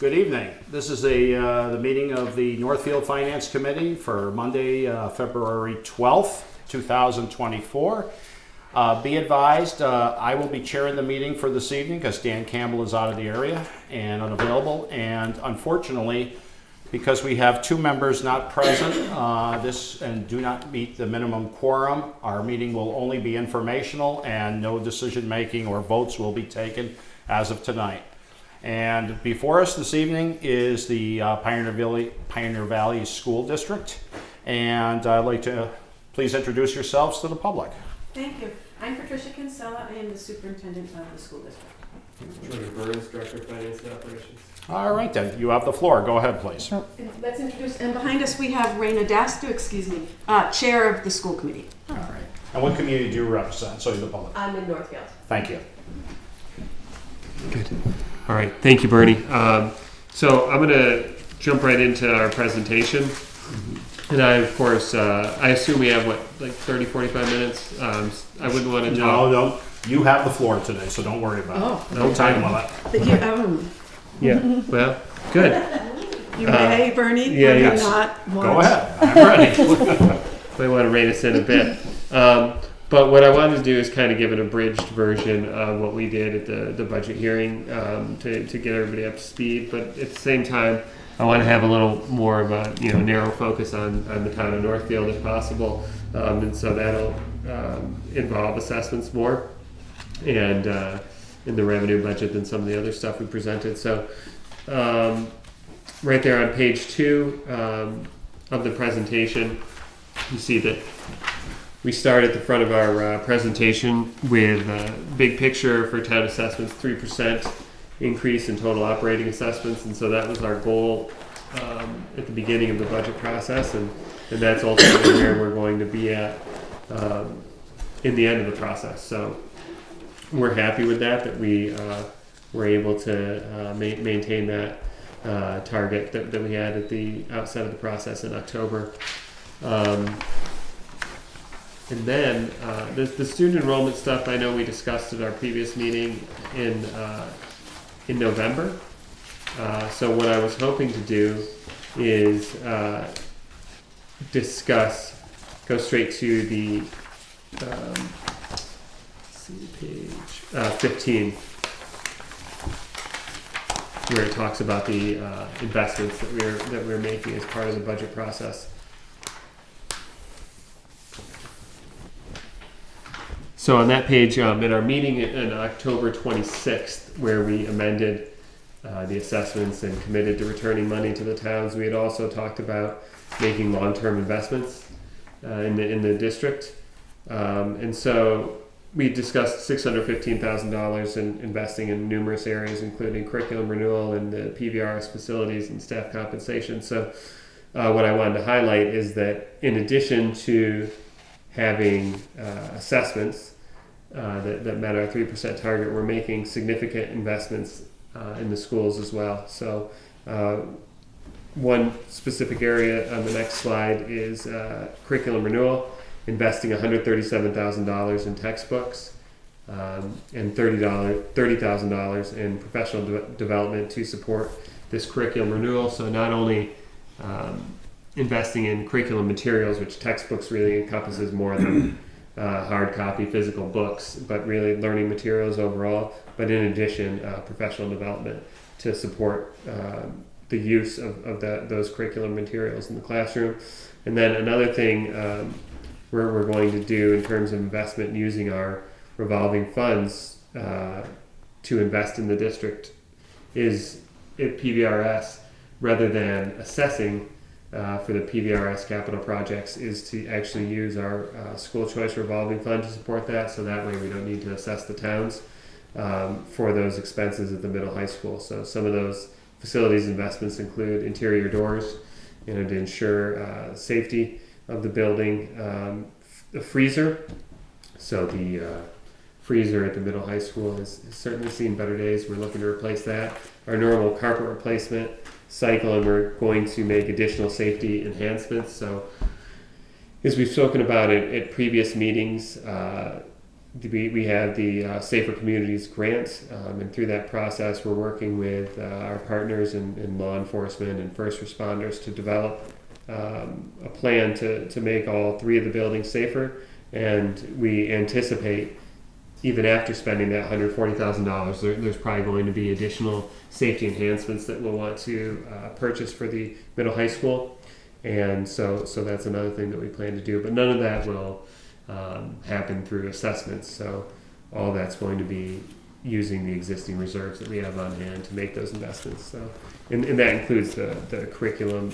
Good evening. This is the meeting of the Northfield Finance Committee for Monday, February 12th, 2024. Be advised, I will be chairing the meeting for this evening because Dan Campbell is out of the area and unavailable. And unfortunately, because we have two members not present and do not meet the minimum quorum, our meeting will only be informational and no decision making or votes will be taken as of tonight. And before us this evening is the Pioneer Valley School District. And I'd like to please introduce yourselves to the public. Thank you. I'm Patricia Kinsella. I am the superintendent of the school district. George Burns, Director of Finance and Operations. All right, then. You have the floor. Go ahead, please. Let's introduce, and behind us we have Raina Dastu, Chair of the school committee. All right. And what community do you represent? So you're the public. I'm in Northfield. Thank you. Good. All right. Thank you, Bernie. So I'm going to jump right into our presentation. And I, of course, I assume we have, like 30, 45 minutes? I wouldn't want to talk. No. You have the floor today, so don't worry about it. No time limit. Yeah. Well, good. You may, Bernie, yeah, or yes. not. Go ahead. I'm ready. Might want to rein us in a bit. But what I wanted to do is kind of give an abridged version of what we did at the budget hearing to get everybody up to speed. But at the same time, I want to have a little more of a narrow focus on the town of Northfield if possible. And so that'll involve assessments more and in the revenue budget than some of the other stuff we presented. So right there on page 2 of the presentation, you see that we start at the front of our presentation with a big picture for town assessments, 3% increase in total operating assessments. And so that was our goal at the beginning of the budget process. And that's ultimately where we're going to be at in the end of the process. So we're happy with that we were able to maintain that target that we had at the outset of the process in October. And then the student enrollment stuff, I know we discussed at our previous meeting in November. So what I was hoping to do is go straight to the page 15, where it talks about the investments that we're making as part of the budget process. So on that page, in our meeting on October 26th, where we amended the assessments and committed to returning money to the towns, we had also talked about making long-term investments in the district. And so we discussed $615,000 in investing in numerous areas, including curriculum renewal and the PVRS facilities and staff compensation. So what I wanted to highlight is that in addition to having assessments that met our 3% target, we're making significant investments in the schools as well. So one specific area on the next slide is curriculum renewal, investing $137,000 in textbooks and $30,000 in professional development to support this curriculum renewal. So not only investing in curriculum materials, which textbooks really encompasses more than hard copy physical books, but really learning materials overall, but in addition professional development to support the use of those curriculum materials in the classroom. And then another thing we're going to do in terms of investment using our revolving funds to invest in the district is at PVRS, rather than assessing for the PVRS capital projects, is to actually use our school choice revolving fund to support that. So that way we don't need to assess the towns for those expenses at the middle high school. So some of those facilities investments include interior doors, to ensure safety of the building, the freezer. So the freezer at the middle high school has certainly seen better days. We're looking to replace that. Our normal carpet replacement cycle, and we're going to make additional safety enhancements. So as we've spoken about it at previous meetings, we have the Safer Communities grant, and through that process, we're working with our partners in law enforcement and first responders to develop a plan to make all 3 of the buildings safer. And we anticipate, even after spending that $140,000, there's probably going to be additional safety enhancements that we'll want to purchase for the middle high school. And so that's another thing that we plan to do. But none of that will happen through assessments. So all that's going to be using the existing reserves that we have on hand to make those investments. So, and that includes the curriculum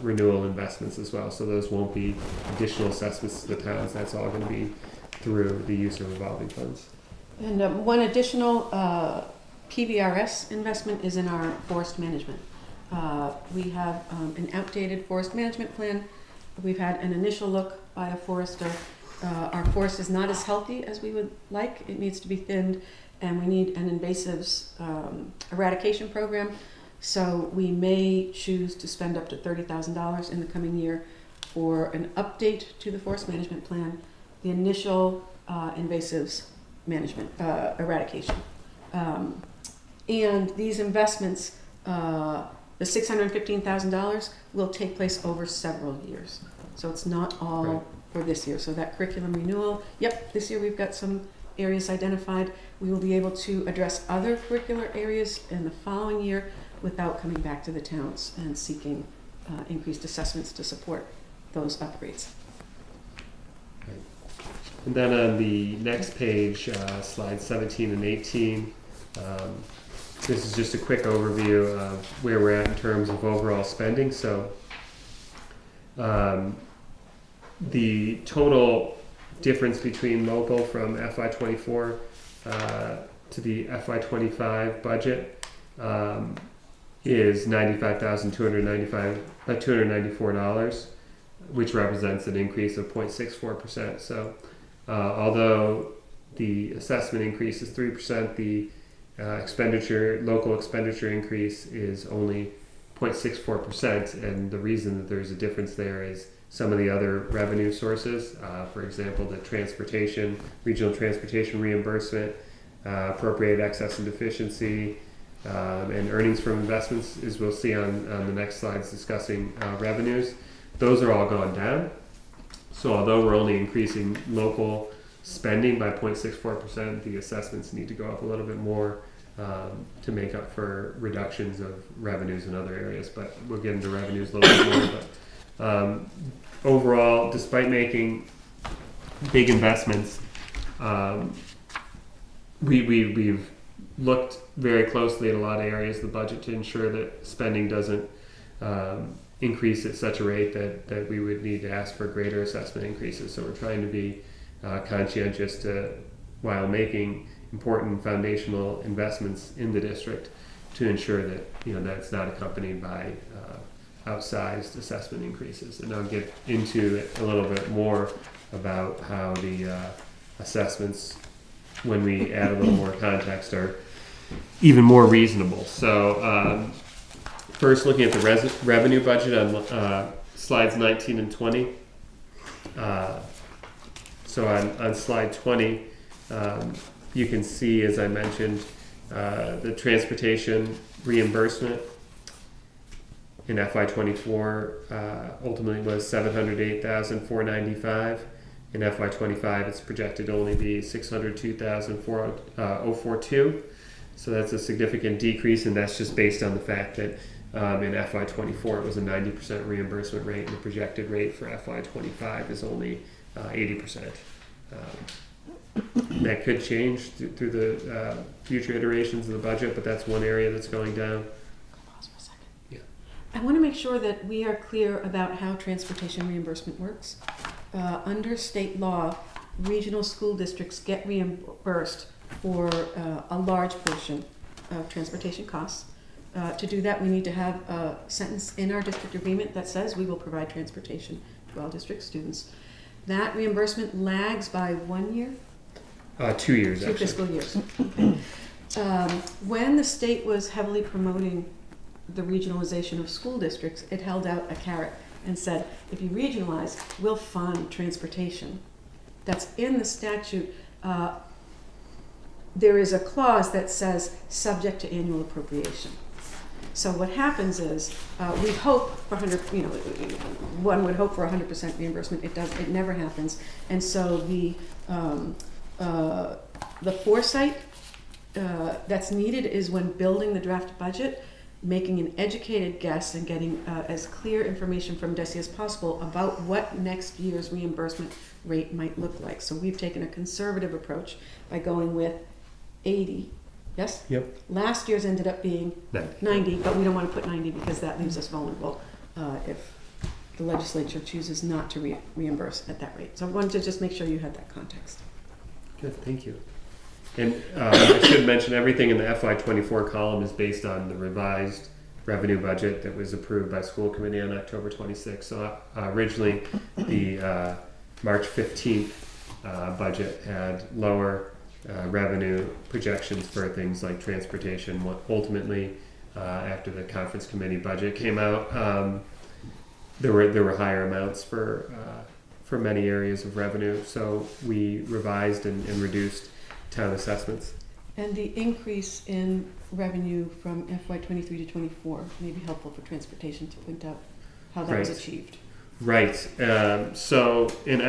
renewal investments as well. So those won't be additional assessments to the towns. That's all going to be through the use of revolving funds. And one additional PBRS investment is in our forest management. We have an outdated forest management plan. We've had an initial look by a forester. Our forest is not as healthy as we would like. It needs to be thinned, and we need an invasives eradication program. So we may choose to spend up to $30,000 in the coming year for an update to the forest management plan, the initial invasives management eradication. And these investments, the $615,000 will take place over several years. So it's not all Right. for this year. So that curriculum renewal, yep, this year we've got some areas identified. We will be able to address other curricular areas in the following year without coming back to the towns and seeking increased assessments to support those upgrades. And then on the next page, slides 17 and 18, this is just a quick overview of where we're at in terms of overall spending. So the total difference between local from FY24 to the FY25 budget is $95,294, which represents an increase of 0.64%. So although the assessment increase is 3%, the local expenditure increase is only 0.64%, and the reason that there's a difference there is some of the other revenue sources, for example, the regional transportation reimbursement, appropriate excess and deficiency, and earnings from investments, as we'll see on the next slides discussing revenues. Those are all gone down. So although we're only increasing local spending by 0.64%, the assessments need to go up a little bit more to make up for reductions of revenues in other areas. But we'll get into revenues a little bit more. But overall, despite making big investments, we've looked very closely at a lot of areas of the budget to ensure that spending doesn't increase at such a rate that we would need to ask for greater assessment increases. So we're trying to be conscientious while making important foundational investments in the district to ensure that that's not accompanied by outsized assessment increases. And I'll get into it a little bit more about how the assessments, when we add a little more context, are even more reasonable. So first, looking at the revenue budget on slides 19 and 20. So on slide 20, you can see, as I mentioned, the transportation reimbursement in FY24 ultimately was $708,495. In FY25, it's projected to only be $602,442. So that's a significant decrease, and that's just based on the fact that in FY24 it was a 90% reimbursement rate, and the projected rate for FY25 is only 80%. That could change through the future iterations of the budget, but that's one area that's going down. Pause for a second. Yeah. I want to make sure that we are clear about how transportation reimbursement works. Under state law, regional school districts get reimbursed for a large portion of transportation costs. To do that, we need to have a sentence in our district agreement that says we will provide transportation to all district students. That reimbursement lags by 1 year? 2 years, Two actually. fiscal years. When the state was heavily promoting the regionalization of school districts, it held out a carrot and said, if you regionalize, we'll fund transportation. That's in the statute. there is a clause that says subject to annual appropriation. So what happens is we hope for 100. One would hope for 100% reimbursement. It never happens. And so the foresight that's needed is when building the draft budget, making an educated guess and getting as clear information from DESI as possible about what next year's reimbursement rate might look like. So we've taken a conservative approach by going with 80. Yes? Yep. Last year's ended up being 90, but we don't want to put 90 because that leaves us vulnerable if the legislature chooses not to reimburse at that rate. So I wanted to just make sure you had that context. Good, thank you. And I should mention everything in the FY24 column is based on the revised revenue budget that was approved by school committee on October 26th. So originally the March 15th budget had lower revenue projections for things like transportation. Ultimately, after the conference committee budget came out, there were higher amounts for many areas of revenue. So we revised and reduced town assessments. And the increase in revenue from FY23 to 24 may be helpful for transportation to point out how that was achieved. Right. So in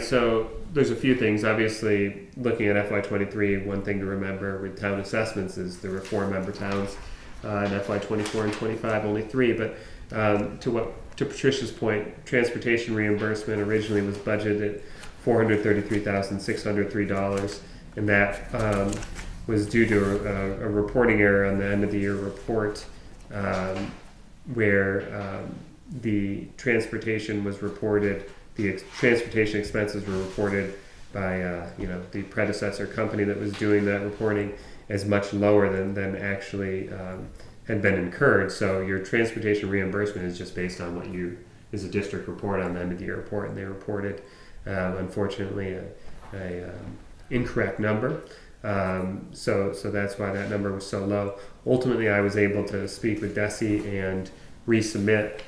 so there's a few things. Obviously, looking at FY23, one thing to remember with town assessments is there were 4 member towns. In FY24 and 25, only 3. But to Patricia's point, transportation reimbursement originally was budgeted at $433,603, and that was due to a reporting error on the end of the year report, where the transportation was reported. The transportation expenses were reported by the predecessor company that was doing that reporting as much lower than actually had been incurred. So your transportation reimbursement is just based on what you as a district report on the end of the year report, and they reported unfortunately a incorrect number. So that's why that number was so low. Ultimately, I was able to speak with DESI and resubmit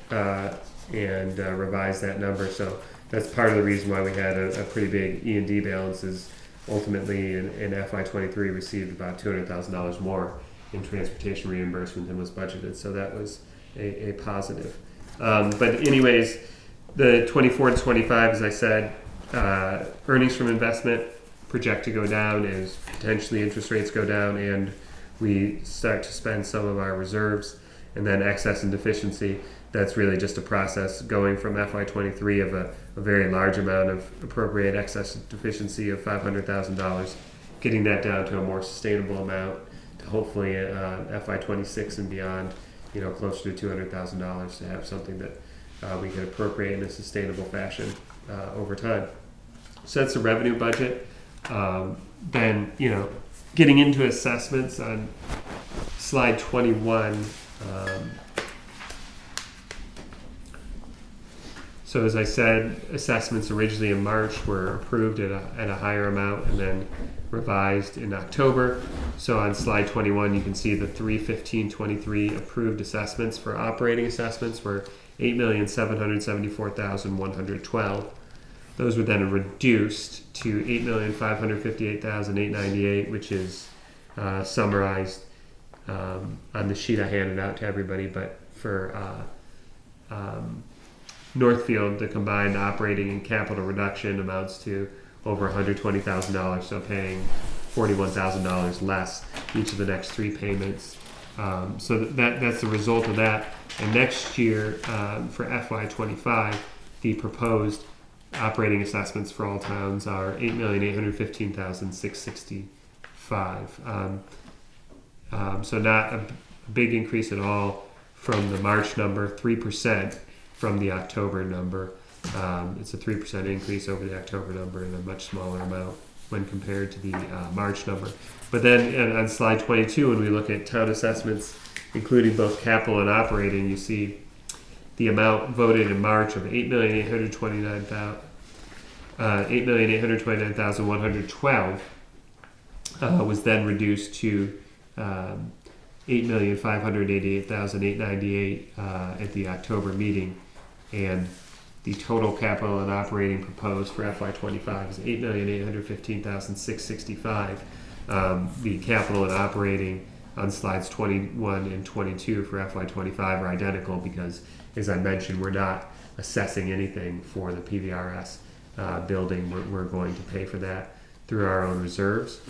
and revise that number. So that's part of the reason why we had a pretty big E&D balance. Is ultimately in FY23 received about $200,000 more in transportation reimbursement than was budgeted. So that was a positive. But anyways, the 24 to 25, as I said, earnings from investment project to go down as potentially interest rates go down and we start to spend some of our reserves. And then excess and deficiency, that's really just a process going from FY23 of a very large amount of appropriate excess and deficiency of $500,000, getting that down to a more sustainable amount to hopefully FY26 and beyond, closer to $200,000 to have something that we can appropriate in a sustainable fashion over time. So that's the revenue budget. Then, getting into assessments on slide 21. So as I said, assessments originally in March were approved at a higher amount and then revised in October. So on slide 21, you can see the 3/15/23 approved assessments for operating assessments were $8,774,112. Those were then reduced to $8,558,898, which is summarized on the sheet I handed out to everybody. But for Northfield, the combined operating and capital reduction amounts to over $120,000, so paying $41,000 less each of the next 3 payments. So that's the result of that. And next year, for FY25, the proposed operating assessments for all towns are $8,815,665. So not a big increase at all from the March number, 3% from the October number. It's a 3% increase over the October number and a much smaller amount when compared to the March number. But then on slide 22, when we look at town assessments, including both capital and operating, you see the amount voted in March of $8,829,112 was then reduced to $8,588,898 at the October meeting, and the total capital and operating proposed for FY25 is $8,815,665. The capital and operating on slides 21 and 22 for FY25 are identical because, as I mentioned, we're not assessing anything for the PVRS building. We're going to pay for that through our own reserves.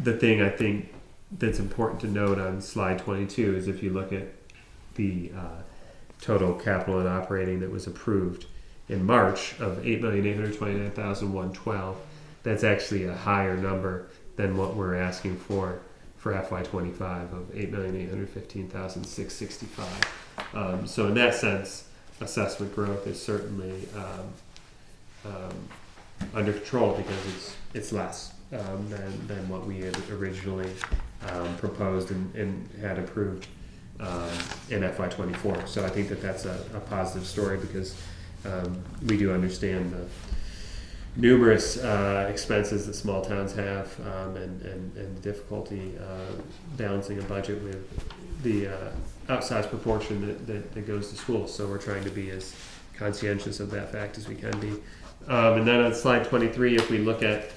The thing I think that's important to note on slide 22 is if you look at the total capital and operating that was approved in March of $8,829,112, that's actually a higher number than what we're asking for FY25 of $8,815,665. So in that sense, assessment growth is certainly under control because it's less than what we had originally proposed and had approved in FY24. So I think that's a positive story because we do understand the numerous expenses that small towns have and the difficulty balancing a budget with the outsized proportion that goes to schools. So we're trying to be as conscientious of that fact as we can be. And then on slide 23, if we look at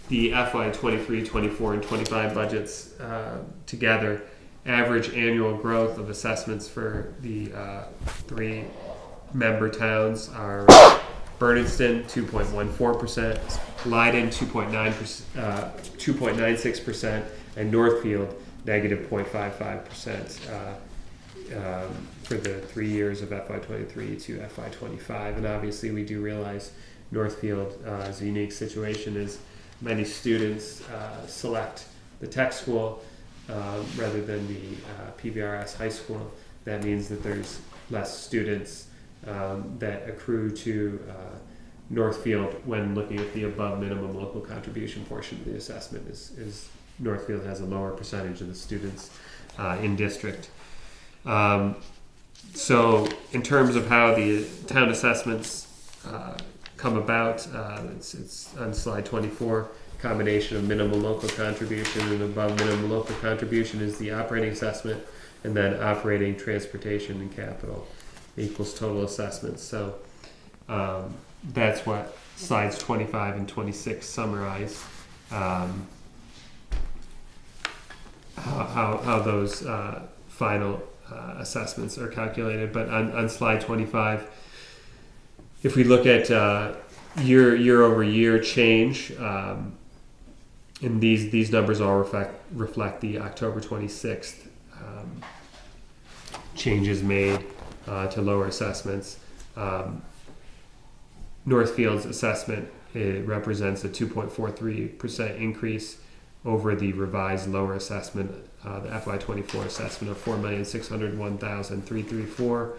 the FY23, 24, and 25 budgets together, average annual growth of assessments for the 3 member towns are Bernardston 2.14%, Leiden 2.96%, and Northfield negative 0.55% for the 3 years of FY23 to FY25. And obviously we do realize Northfield is a unique situation as many students select the tech school rather than the PVRS high school. That means that there's less students that accrue to Northfield when looking at the above minimum local contribution portion of the assessment is Northfield has a lower percentage of the students in district. So in terms of how the town assessments come about, it's on slide 24. Combination of minimum local contribution and above minimum local contribution is the operating assessment, and then operating, transportation, and capital equals total assessments. So that's what slides 25 and 26 summarize how those final assessments are calculated. But on slide 25, if we look at year over year change, and these numbers all reflect the October 26th changes made to lower assessments. Northfield's assessment, it represents a 2.43% increase over the revised lower assessment, the FY24 assessment of $4,601,334,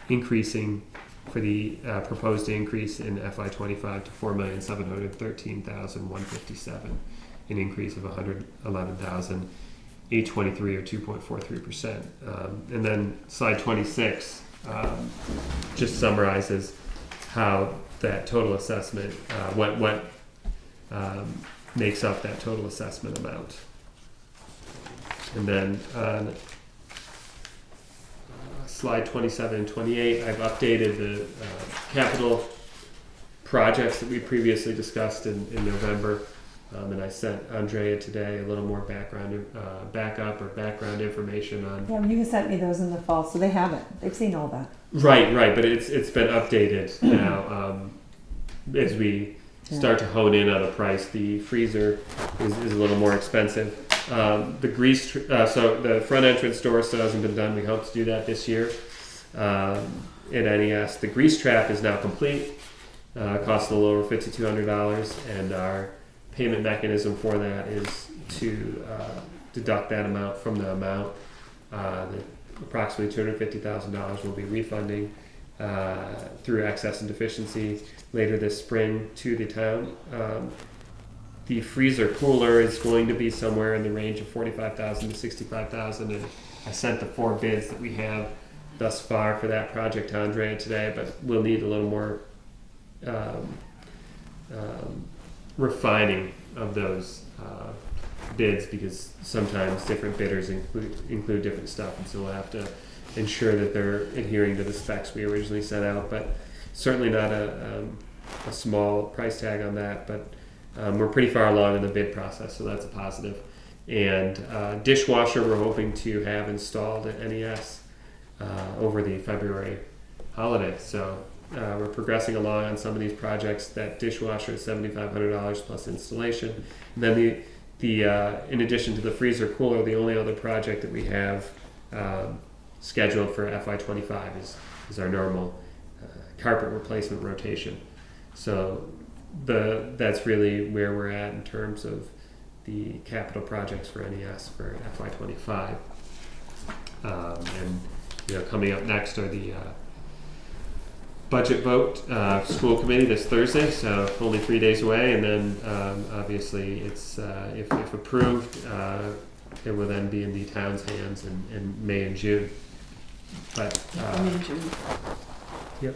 increasing for the proposed increase in FY25 to $4,713,157, an increase of $111,823 or 2.43%. And then slide 26 just summarizes how that total assessment, what makes up that total assessment amount. And then on slide 27 and 28, I've updated the capital projects that we previously discussed in November. And I sent Andrea today a little more background information on. Yeah, you sent me those in the fall, so they have it. They've seen all that. Right, but it's been updated now as we start to hone in on a price. The freezer is a little more expensive. The grease, so the front entrance door still hasn't been done. We hope to do that this year at NES. The grease trap is now complete. Costs a little over $5,200, and our payment mechanism for that is to deduct that amount from the amount that approximately $250,000 will be refunding through excess and deficiency later this spring to the town. The freezer cooler is going to be somewhere in the range of $45,000 to $65,000, and I sent the 4 bids that we have thus far for that project to Andrea today, but we'll need a little more refining of those bids because sometimes different bidders include different stuff, and so we'll have to ensure that they're adhering to the specs we originally set out. But certainly not a small price tag on that. But we're pretty far along in the bid process, so that's a positive. And dishwasher we're hoping to have installed at NES over the February holiday. So we're progressing along on some of these projects. That dishwasher is $7,500 plus installation. And then the in addition to the freezer cooler, the only other project that we have scheduled for FY25 is our normal carpet replacement rotation. So that's really where we're at in terms of the capital projects for NES for FY25. And coming up next are the budget vote, school committee this Thursday, so only 3 days away, and then obviously it's if approved, it will then be in the town's hands in May and June. But May and June. Yep.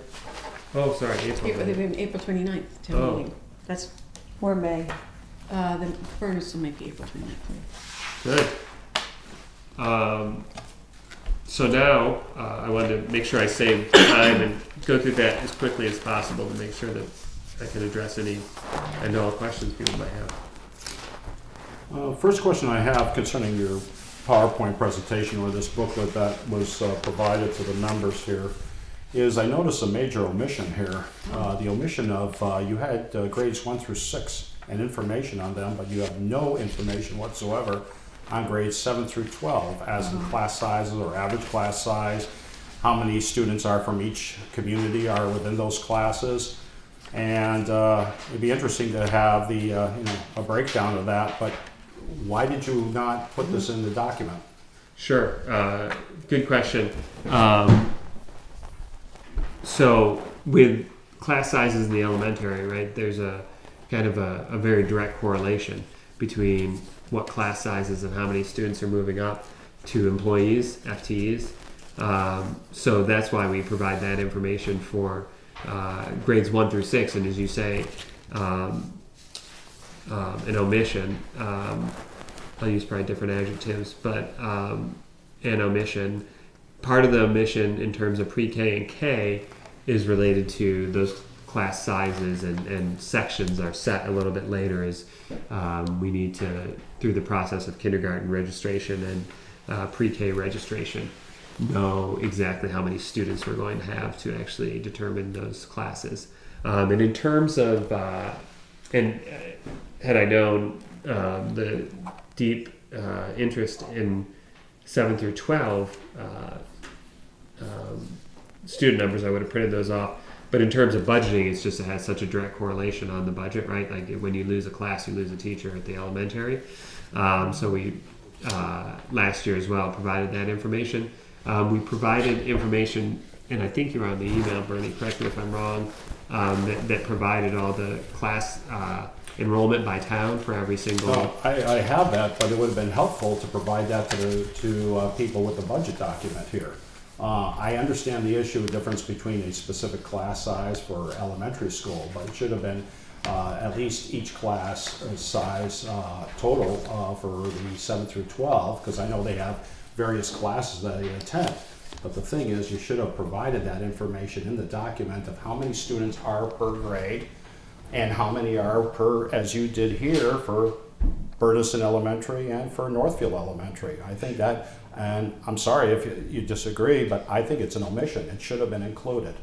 Oh, sorry, April. April 29th, town meeting. That's Or May. the Bernardston might be April 29th. Good. So now I wanted to make sure I save time and go through that as quickly as possible to make sure that I can address any and all questions people might have. First question I have concerning your PowerPoint presentation or this booklet that was provided to the members here is I noticed a major omission here. The omission of you had grades 1 through 6 and information on them, but you have no information whatsoever on grades 7 through 12 as in class sizes or average class size, how many students are from each community are within those classes. And it'd be interesting to have the a breakdown of that, but why did you not put this in the document? Sure. Good question. So with class sizes in the elementary, right, there's a kind of a very direct correlation between what class sizes and how many students are moving up to employees, FTEs. So that's why we provide that information for grades 1 through 6. And as you say, an omission, I'll use probably different adjectives, but an omission, part of the omission in terms of pre-K and K is related to those class sizes and sections are set a little bit later as we need to, through the process of kindergarten registration and pre-K registration, know exactly how many students we're going to have to actually determine those classes. And in terms of, had I known the deep interest in 7 through 12 student numbers, I would have printed those off. But in terms of budgeting, it has such a direct correlation on the budget, right? Like when you lose a class, you lose a teacher at the elementary. So we, last year as well, provided that information. We provided information, and I think you're on the email, Bernie, correct me if I'm wrong, that provided all the class enrollment by town for every single... Well, I have that, but it would have been helpful to provide that to people with the budget document here. I understand the issue, the difference between a specific class size for elementary school, but it should have been at least each class size total for the 7 through 12, because I know they have various classes that they attend. But the thing is, you should have provided that information in the document of how many students are per grade and how many are per, as you did here, for Bernardston Elementary and for Northfield Elementary. I think that, and I'm sorry if you disagree, but I think it's an omission. It should have been included.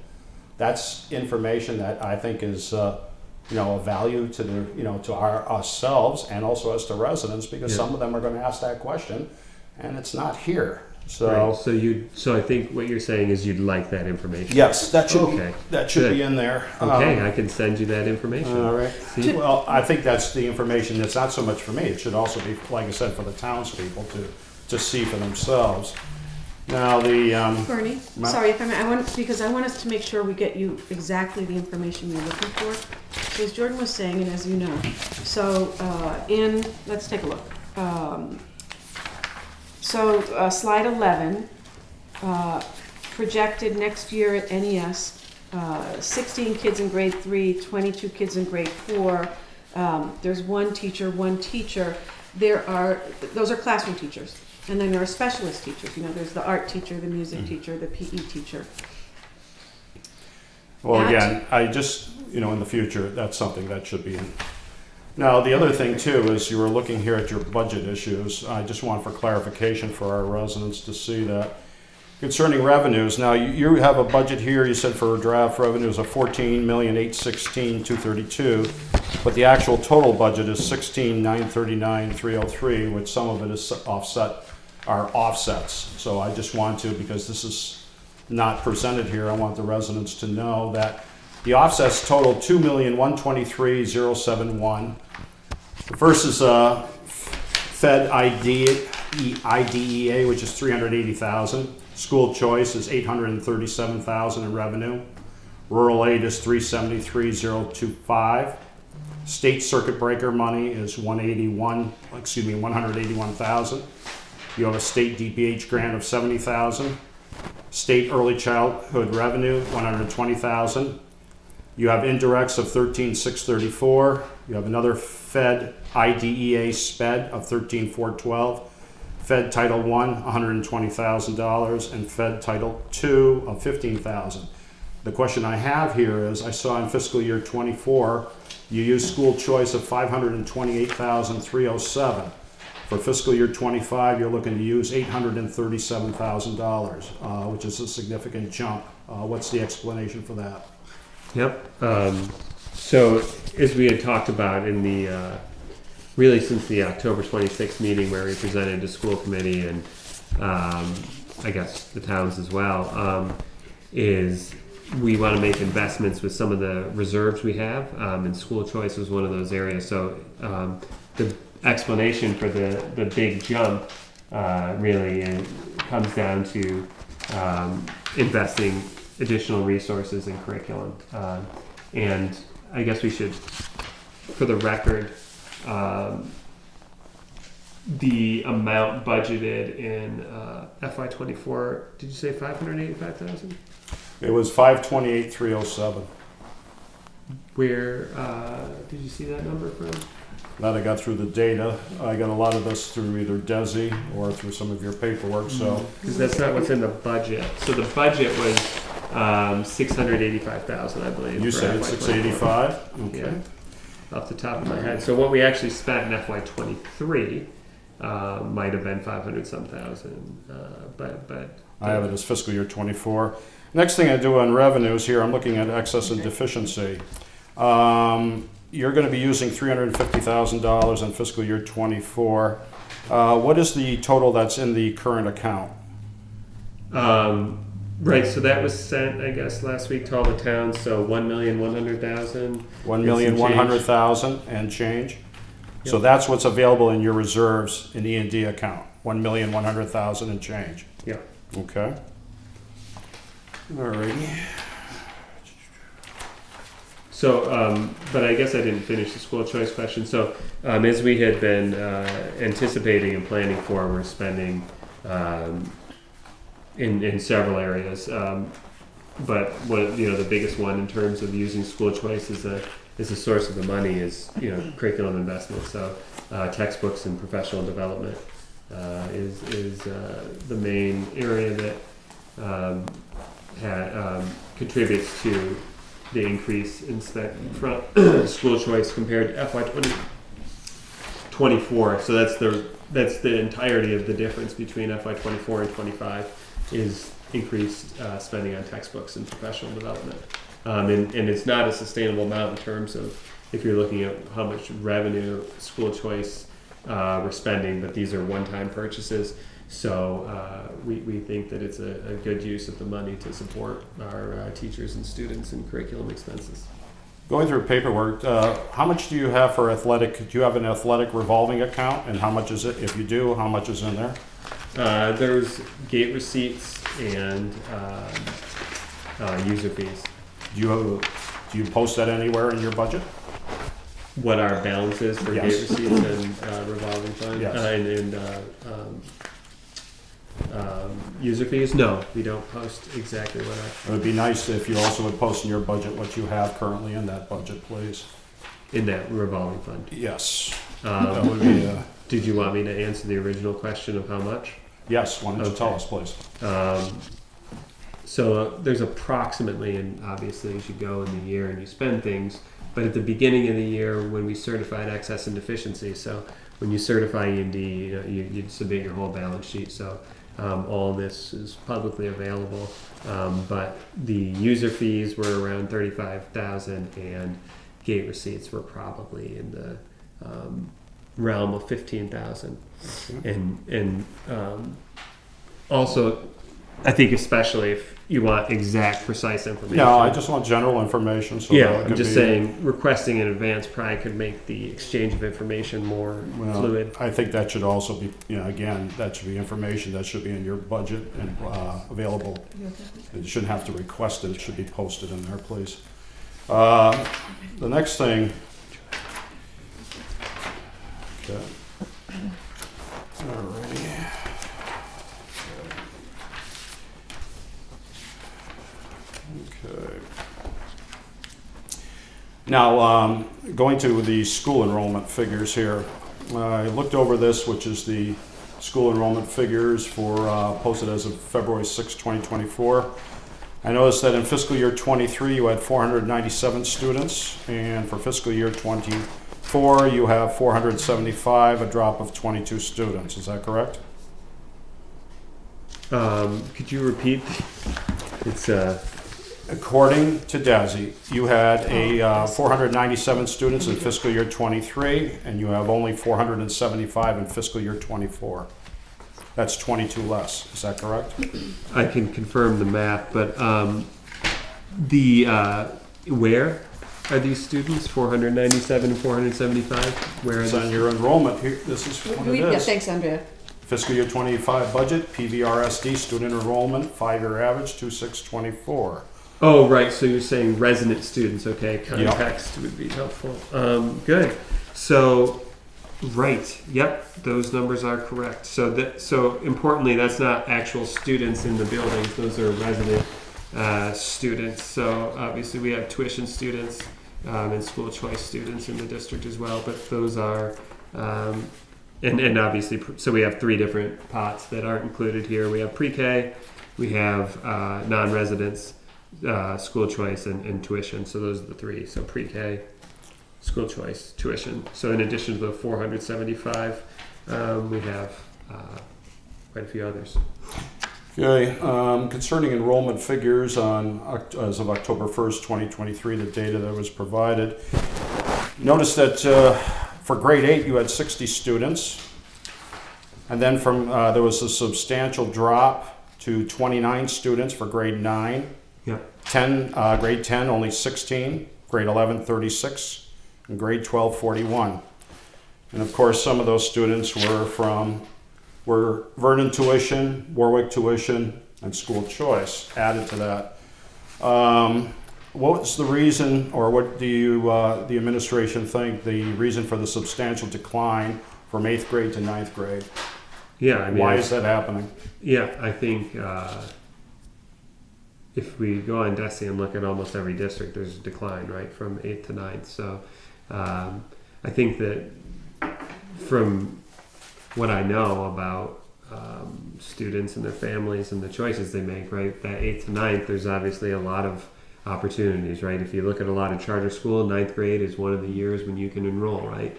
That's information that I think is, a value to the, to ourselves and also as to residents, because some of them are going to ask that question, and it's not here. So, right. So I think what you're saying is you'd like that information. Yes, that should Good. be in there. Okay, I can send you that information. All right. Well, I think that's the information that's not so much for me. It should also be, like I said, for the townspeople to see for themselves. Now the Bernie, sorry if I want, because I want us to make sure we get you exactly the information you're looking for. So as Jordan was saying, and as you know, so let's take a look. Slide 11, projected next year at NES, 16 kids in grade 3, 22 kids in grade 4. There's one teacher. those are classroom teachers. And then there are specialist teachers. You know, there's the art teacher, the music teacher, the PE teacher. Well, That- again, I just, in the future, that's something that should be in. Now, the other thing too is you were looking here at your budget issues. I just want for clarification for our residents to see that concerning revenues. Now, you have a budget here, you said for draft revenues of $14,816,232, but the actual total budget is $16,939,303, which some of it is offsets. So I just want to, because this is not presented here, I want the residents to know that the offsets total $2,123,071 versus Fed IDEA, which is $380,000. School choice is $837,000 in revenue. Rural aid is $373,025. State circuit breaker money is $181,000. You have a state DPH grant of $70,000. State early childhood revenue, $120,000. You have indirects of $13,634. You have another Fed IDEA SPED of $13,412. Fed Title I, $120,000, and Fed Title II of $15,000. The question I have here is, I saw in fiscal year 24, you used school choice of $528,307. For fiscal year 25, you're looking to use $837,000, which is a significant jump. What's the explanation for that? Yep. So as we had talked about in the, really since the October 26th meeting where we presented to school committee and I guess the towns as well, is we want to make investments with some of the reserves we have, and school choice was one of those areas. So the explanation for the big jump really comes down to investing additional resources in curriculum. And I guess we should, for the record, the amount budgeted in FY24, did you say 585,000? It was $528,307. Where did you see that number from? That I got through the data. I got a lot of this through either DESI or through some of your paperwork, so. Because that's not what's in the budget. So the budget was 685,000, I believe. You for said FY24. 685? Okay. Yeah, off the top of my head. So what we actually spent in FY23 might have been 500 some thousand, but I have it as fiscal year 24. Next thing I do on revenues here, I'm looking at excess and deficiency. You're going to be using $350,000 in fiscal year 24. What is the total that's in the current account? Right, so that was sent, I guess, last week to all the towns. So 1,100,000. 1,100,000 and change. So Yep. that's what's available in your reserves in E&D account. 1,100,000 and change. Yeah. Okay. All righty. So, but I guess I didn't finish the school choice question. So, as we had been anticipating and planning for, we're spending in several areas. But what the biggest one in terms of using school choice as a source of the money is curriculum investment. So, textbooks and professional development is the main area that contributes to the increase in spec from school choice compared to FY 2024. So that's the entirety of the difference between FY 24 and 25 is increased spending on textbooks and professional development. And it's not a sustainable amount in terms of if you're looking at how much revenue school choice we're spending, but these are one-time purchases. So we think that it's a good use of the money to support our teachers and students and curriculum expenses. Going through paperwork, how much do you have for athletic? Do you have an athletic revolving account, and how much is it? If you do, how much is in there? There's gate receipts and user fees. Do you post that anywhere in your budget? What our balance is for Yes. gate receipts and revolving fund Yes. user fees? No, we don't post exactly what It would be nice if you also would post in your budget what you have currently in that budget, please. in that revolving fund. Yes. That would be did you want me to answer the original question of how much? Yes, why don't you tell Okay. us, please? So there's approximately, and obviously as you go in the year and you spend things, but at the beginning of the year when we certified excess and deficiency, so when you certify E&D, you submit your whole balance sheet. So all this is publicly available. But the user fees were around 35,000, and gate receipts were probably in the realm of 15,000. And also, I think especially if you want exact, precise information. No, I just want general information. So that Yeah, it I'm can just be- saying requesting in advance probably could make the exchange of information more Well, fluid. I think that should also be, again, that should be information that should be in your budget and available. You shouldn't have to request it. It should be posted in there, please. The next thing. Okay. Alrighty. Okay. Now, going to the school enrollment figures here. I looked over this, which is the school enrollment figures for posted as of February 6, 2024. I noticed that in fiscal year 23, you had 497 students, and for fiscal year 24, you have 475, a drop of 22 students. Is that correct? Could you repeat? It's According to DASI, you had 497 students in fiscal year 23, and you have only 475 in fiscal year 24. That's 22 less. Is that correct? I can confirm the math, but where are these students? 497 and 475. Where are It's these? on your enrollment here. This is what it Yeah, is. thanks, Andrea. Fiscal year 25 budget, PVRSD, student enrollment, 5-year average, 2624. Oh, right. So you're saying resident students. Okay, context would be helpful. Good. So, right. Yep, those numbers are correct. So importantly, that's not actual students in the buildings. Those are resident students. So obviously, we have tuition students and school choice students in the district as well. But those are, and obviously, so we have three different pots that aren't included here. We have pre-K, we have non-residents. School choice and tuition. So those are the three. So pre-K, school choice, tuition. So in addition to the 475, we have quite a few others. Okay, concerning enrollment figures as of October 1st, 2023, the data that was provided. Notice that for grade 8, you had 60 students. And then there was a substantial drop to 29 students for grade 9. Yeah. Grade 10, only 16. Grade 11, 36. And grade 12, 41. And of course, some of those students were Vernon tuition, Warwick tuition, and school choice added to that. What's the reason, or what do you, the administration think, the reason for the substantial decline from 8th grade to 9th grade? Yeah. I mean, Why is that happening? Yeah, I think if we go on DESI and look at almost every district, there's a decline, right, from 8th to 9th. So I think that from what I know about students and their families and the choices they make, right, that 8th to 9th, there's obviously a lot of opportunities, right? If you look at a lot of charter school, 9th grade is one of the years when you can enroll, right?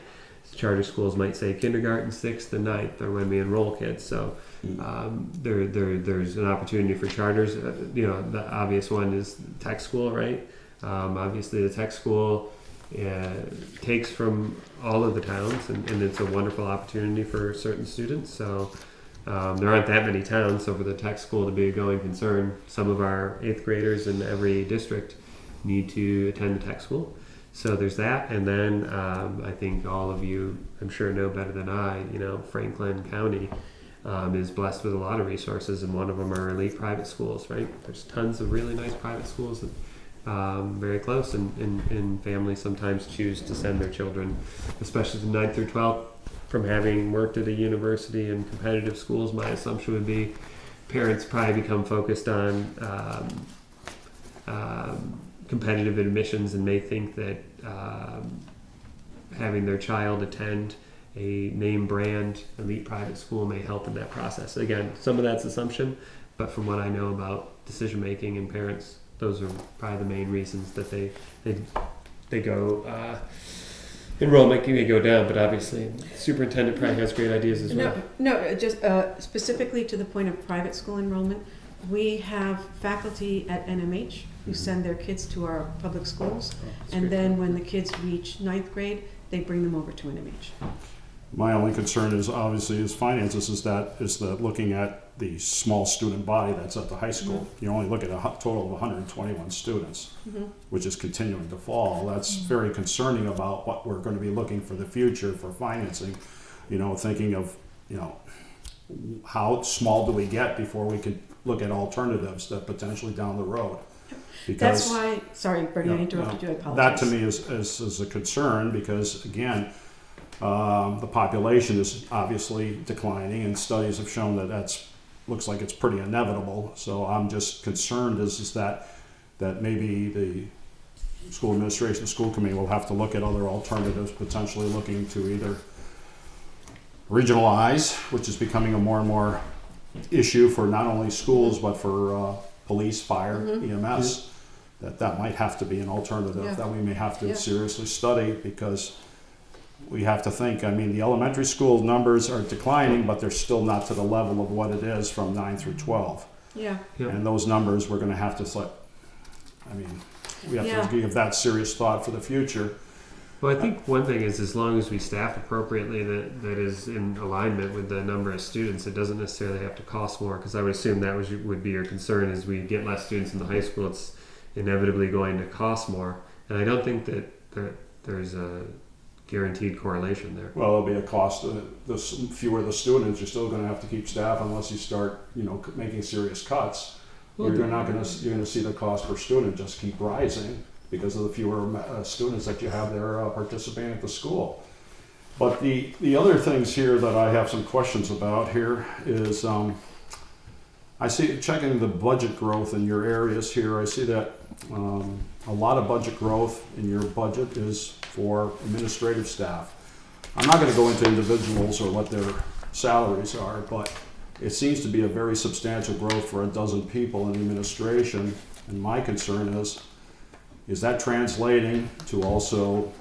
Charter schools might say kindergarten, 6th and 9th are when we enroll kids. So there's an opportunity for charters. The obvious one is tech school, right? Obviously, the tech school takes from all of the towns, and it's a wonderful opportunity for certain students. So there aren't that many towns, so for the tech school to be a going concern, some of our 8th graders in every district need to attend the tech school. So there's that, and then I think all of you, I'm sure, know better than I, Franklin County is blessed with a lot of resources, and one of them are elite private schools, right? There's tons of really nice private schools that very close, and families sometimes choose to send their children, especially from 9th through 12th, from having worked at a university and competitive schools. My assumption would be parents probably become focused on competitive admissions and may think that having their child attend a name brand elite private school may help in that process. Again, some of that's assumption, but from what I know about decision making and parents, those are probably the main reasons that they go. Enrollment may go down, but obviously the superintendent probably has great ideas as well. No, just specifically to the point of private school enrollment, we have faculty at NMH who send their kids to our public schools, and then when the kids reach 9th grade, they bring them over to NMH. My only concern is obviously is finances, is that looking at the small student body that's at the high school. You only look at a total of 121 students, which is continuing to fall. That's very concerning about what we're going to be looking for the future for financing. Thinking of, how small do we get before we could look at alternatives that potentially down the road. That's why, sorry, Bernie, I interrupted you, I apologize. That to me is a concern because, again, the population is obviously declining, and studies have shown that looks like it's pretty inevitable. So I'm just concerned is that maybe the school administration, the school committee will have to look at other alternatives, potentially looking to either regionalize, which is becoming a more and more issue for not only schools but for police, fire, EMS. That might have to be an alternative that we may have to seriously study, because we have to think, the elementary school numbers are declining, but they're still not to the level of what it is from 9 through 12. Yeah. And those numbers we're going to have to, we have to give that serious thought for the future. Well, I think one thing is, as long as we staff appropriately, that is in alignment with the number of students, it doesn't necessarily have to cost more, because I would assume that would be your concern. As we get less students in the high school, it's inevitably going to cost more. And I don't think that there's a guaranteed correlation there. Well, it'll be a cost. The fewer the students, you're still going to have to keep staff unless you start, making serious cuts. Well, you're going to see the cost per student just keep rising because of the fewer students that you have there participating at the school. But the other things here that I have some questions about here is I see, checking the budget growth in your areas here, I see that a lot of budget growth in your budget is for administrative staff. I'm not going to go into individuals or what their salaries are, but it seems to be a very substantial growth for a dozen people in administration. And my concern is that translating to also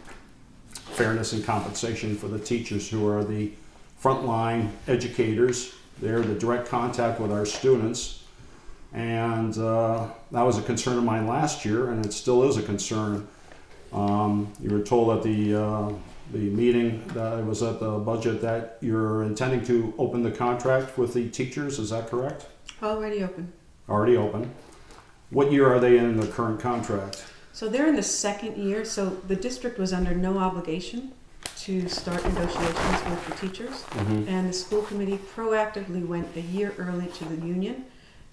fairness and compensation for the teachers who are the frontline educators? They're the direct contact with our students. And that was a concern of mine last year, and it still is a concern. You were told at the meeting that was at the budget that you're intending to open the contract with the teachers. Is that correct? Already open. Already open. What year are they in the current contract? So they're in the second year, so the district was under no obligation to start negotiations with the teachers. And the school committee proactively went a year early to the union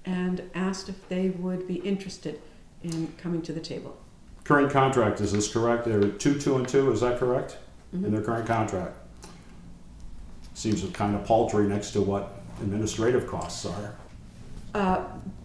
and asked if they would be interested in coming to the table. Current contract, is this correct? They're 2, 2, and 2, is that correct? In their current contract. Seems kind of paltry next to what administrative costs are.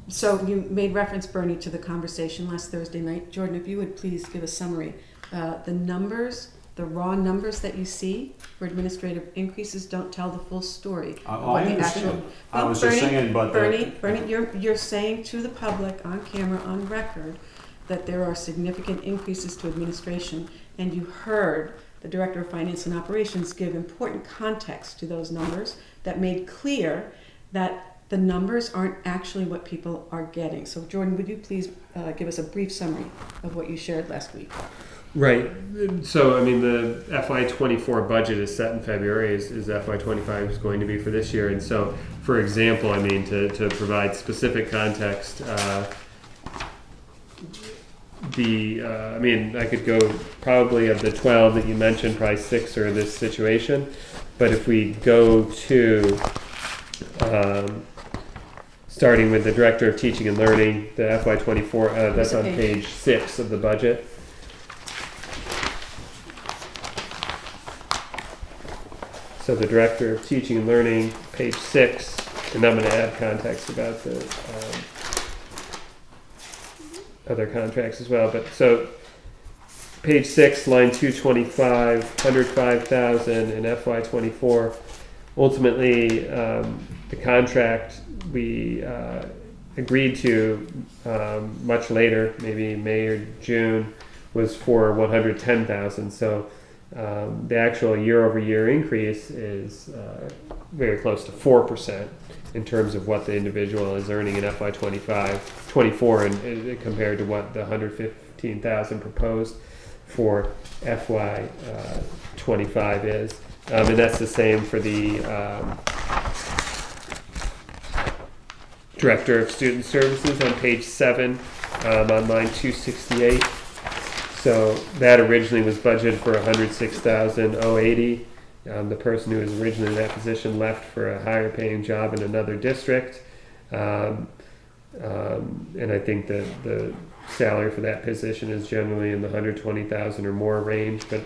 So you made reference, Bernie, to the conversation last Thursday night. Jordan, if you would please give a summary. The numbers, the raw numbers that you see for administrative increases don't tell the full story. I understand. I was just saying, but... Bernie, you're saying to the public on camera, on record, that there are significant increases to administration, and you heard the Director of Finance and Operations give important context to those numbers that made clear that the numbers aren't actually what people are getting. So Jordan, would you please give us a brief summary of what you shared last week? Right. So, the FY24 budget is set in February, as FY25 is going to be for this year. And so, for example, to provide specific context, I could go probably of the 12 that you mentioned, probably 6 are this situation. But if we go to, starting with the Director of Teaching and Learning, the FY24, that's on page 6 of the budget. So the Director of Teaching and Learning, page 6, and I'm going to add context about the other contracts as well. But so page 6, line 225, 105,000 in FY24. Ultimately, the contract we agreed to much later, maybe May or June, was for 110,000. So the actual year-over-year increase is very close to 4% in terms of what the individual is earning in FY24, and compared to what the 115,000 proposed for FY25 is. And that's the same for the Director of Student Services on page 7, on line 268. So that originally was budgeted for 106,080. The person who was originally in that position left for a higher paying job in another district. And I think that the salary for that position is generally in the 120,000 or more range. But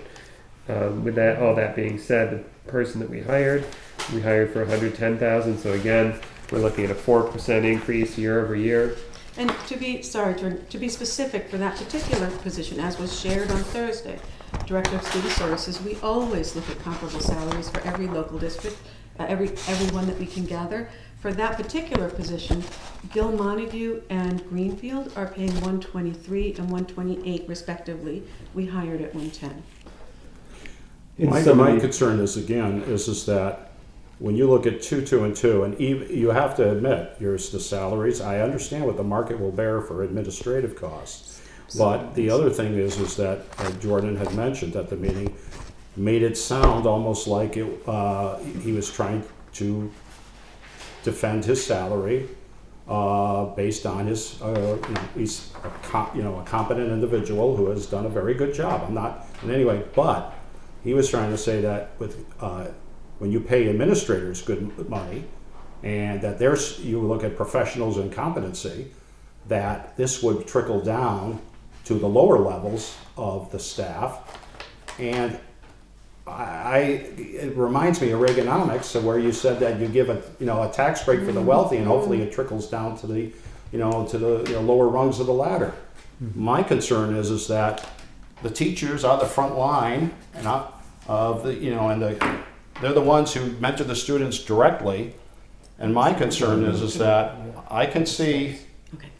with that, all that being said, the person that we hired for 110,000. So again, we're looking at a 4% increase year over year. And to be specific for that particular position, as was shared on Thursday, Director of Student Services, we always look at comparable salaries for every local district, every one that we can gather. For that particular position, Gil Montague and Greenfield are paying $123 and $128 respectively. We hired at $110. My concern is that when you look at 2, and 2, and you have to admit, here's the salaries. I understand what the market will bear for administrative costs, but the other thing is that Jordan had mentioned at the meeting, made it sound almost like he was trying to defend his salary based on his, he's a competent individual who has done a very good job. I'm not in any way, but he was trying to say that when you pay administrators good money, and that you look at professionals and competency, that this would trickle down to the lower levels of the staff. And it reminds me of Reaganomics, where you said that you give a tax break for the wealthy, and hopefully it trickles down to the lower rungs of the ladder. My concern is that the teachers are the front line, and they're the ones who mentor the students directly. And my concern is that I can see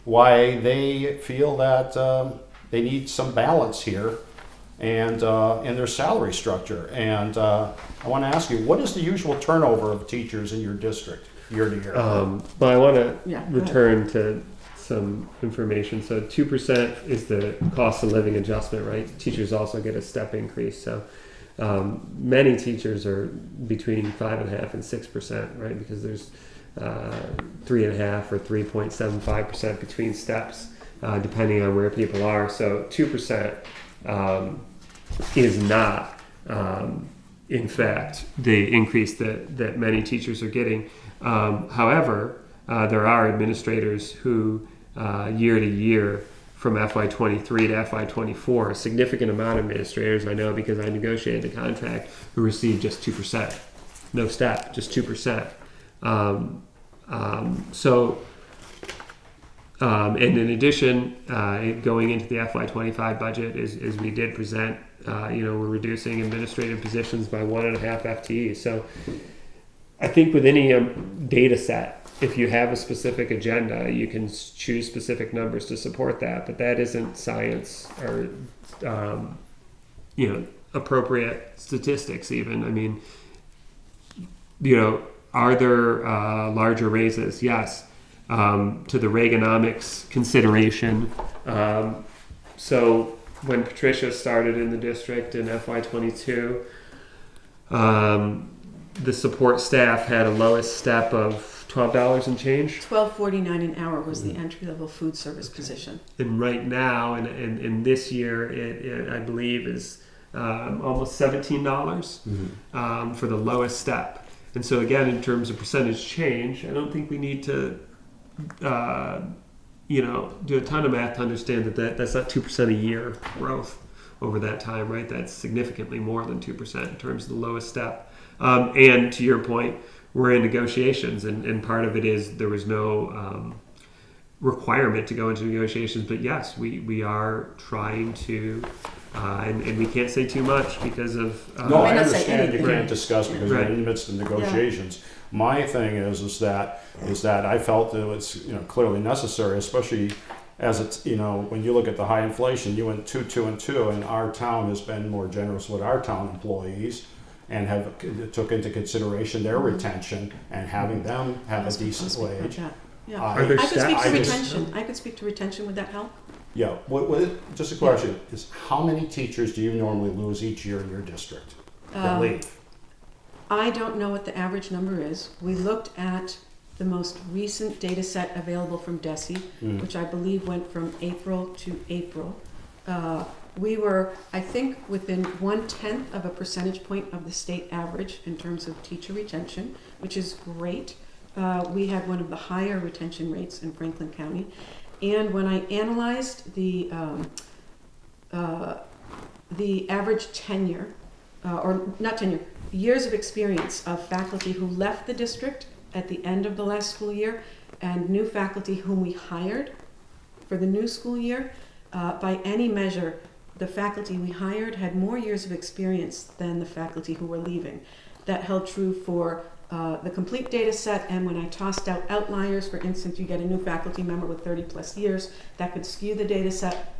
why they feel that they need some balance here and in their salary structure. And I want to ask you, what is the usual turnover of teachers in your district year to year? Well, I want to return to some information. So 2% is the cost of living adjustment, right? Teachers also get a step increase. So many teachers are between 5.5% and 6%, right? Because there's 3.5% or 3.75% between steps, depending on where people are. So 2% is not, in fact, the increase that many teachers are getting. However, there are administrators who year to year, from FY23 to FY24, a significant amount of administrators I know, because I negotiated the contract, who received just 2%, no step, just 2%. And in addition, going into the FY25 budget, is we did present, we're reducing administrative positions by 1.5 FTEs. So I think with any data set, if you have a specific agenda, you can choose specific numbers to support that, but that isn't science or, appropriate statistics even. I mean, are there larger raises? Yes. To the Reaganomics consideration. So when Patricia started in the district in FY22, the support staff had a lowest step of $12 and change. $12.49 an hour was the entry-level food service position. And right now, and this year, it I believe is almost $17 for the lowest step. And so again, in terms of percentage change, I don't think we need to do a ton of math to understand that's not 2% a year growth over that time, right? That's significantly more than 2% in terms of the lowest step. And to your point, we're in negotiations, and part of it is there was no requirement to go into negotiations. But yes, we are trying to, and we can't say too much because of. No, Why I not say understand you anything? can't discuss because you're in the midst of negotiations. My thing is that I felt that it's clearly necessary, especially as it's when you look at the high inflation, you went 2, 2, and 2, and our town has been more generous with our town employees and took into consideration their retention and having them have a decent wage. Yeah. Are there I could speak to stats? retention. I could speak to retention. Would that help? Yeah. Just a question is, how many teachers do you normally lose each year in your district that leave? I don't know what the average number is. We looked at the most recent data set available from DESE, which I believe went from April to April. We were, I think, within 1/10 of a percentage point of the state average in terms of teacher retention, which is great. We had one of the higher retention rates in Franklin County. And when I analyzed the average tenure, or not tenure, years of experience of faculty who left the district at the end of the last school year and new faculty whom we hired for the new school year, by any measure, the faculty we hired had more years of experience than the faculty who were leaving. That held true for the complete data set, and when I tossed out outliers, for instance, you get a new faculty member with 30 plus years, that could skew the data set.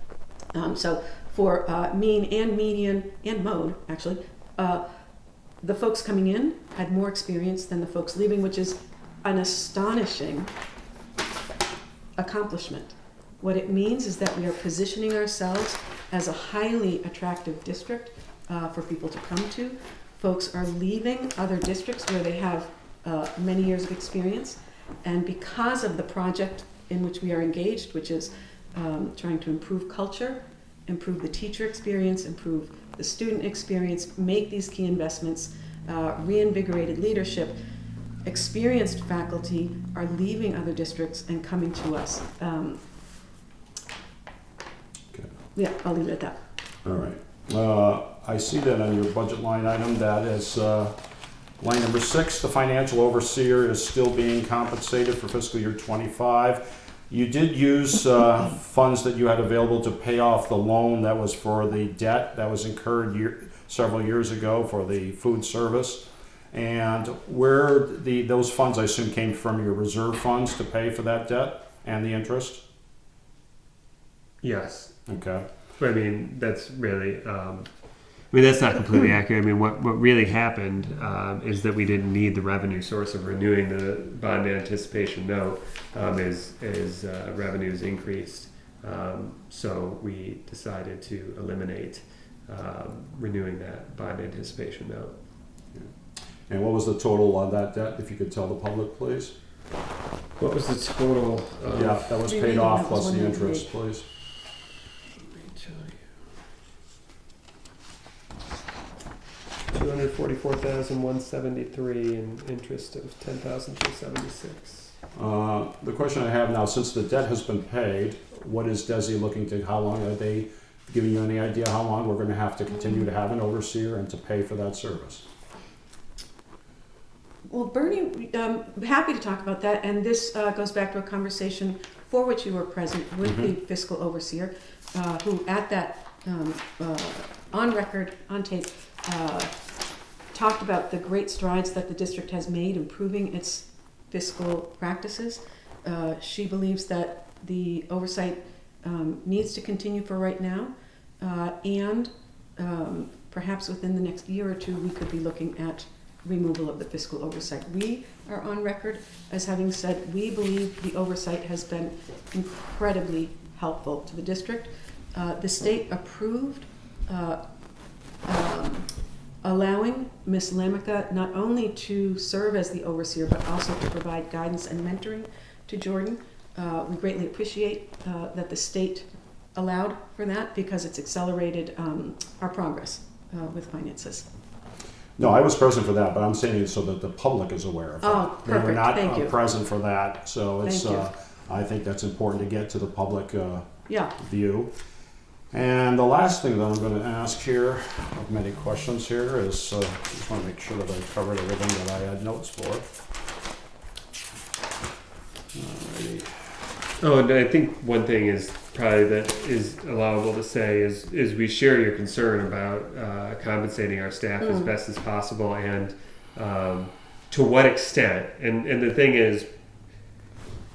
So for mean and median and mode, actually, the folks coming in had more experience than the folks leaving, which is an astonishing accomplishment. What it means is that we are positioning ourselves as a highly attractive district for people to come to. Folks are leaving other districts where they have many years of experience, and because of the project in which we are engaged, which is trying to improve culture, improve the teacher experience, improve the student experience, make these key investments, reinvigorated leadership, experienced faculty are leaving other districts and coming to us. Okay. Yeah, I'll leave it at that. All right. I see that on your budget line item, that is line number 6, the financial overseer is still being compensated for fiscal year 25. You did use funds that you had available to pay off the loan that was for the debt that was incurred several years ago for the food service. And where those funds, I assume, came from your reserve funds to pay for that debt and the interest? Yes. Okay. I mean, that's really, that's not completely accurate. I mean, what really happened is that we didn't need the revenue source of renewing the bond anticipation note as revenues increased. So we decided to eliminate renewing that bond anticipation note. And what was the total on that debt, if you could tell the public, please? What was the total? Yeah, that was paid off plus the interest, please. $244,173 and interest of $10,276. The question I have now, since the debt has been paid, what is DESE looking to? How long are they giving you any idea how long we're going to have to continue to have an overseer and to pay for that service? Well, Bernie, happy to talk about that, and this goes back to a conversation for which you were present with the fiscal overseer, who at that, on record, on tape, talked about the great strides that the district has made improving its fiscal practices. She believes that the oversight needs to continue for right now, and perhaps within the next year or two we could be looking at removal of the fiscal oversight. We are on record as having said we believe the oversight has been incredibly helpful to the district. The state approved allowing Ms. Lamica not only to serve as the overseer but also to provide guidance and mentoring to Jordan. We greatly appreciate that the state allowed for that because it's accelerated our progress with finances. No, I was present for that, but I'm saying it so that the public is aware of that. Oh, They were perfect. not Thank you. present for that, so it's. Thank you. I think that's important to get to the public Yeah. view. And the last thing that I'm going to ask here, of many questions here, is just want to make sure that I covered everything that I had notes for. Alrighty. Oh, and I think one thing is probably that is allowable to say is we share your concern about compensating our staff as best as possible, and to what extent. And the thing is,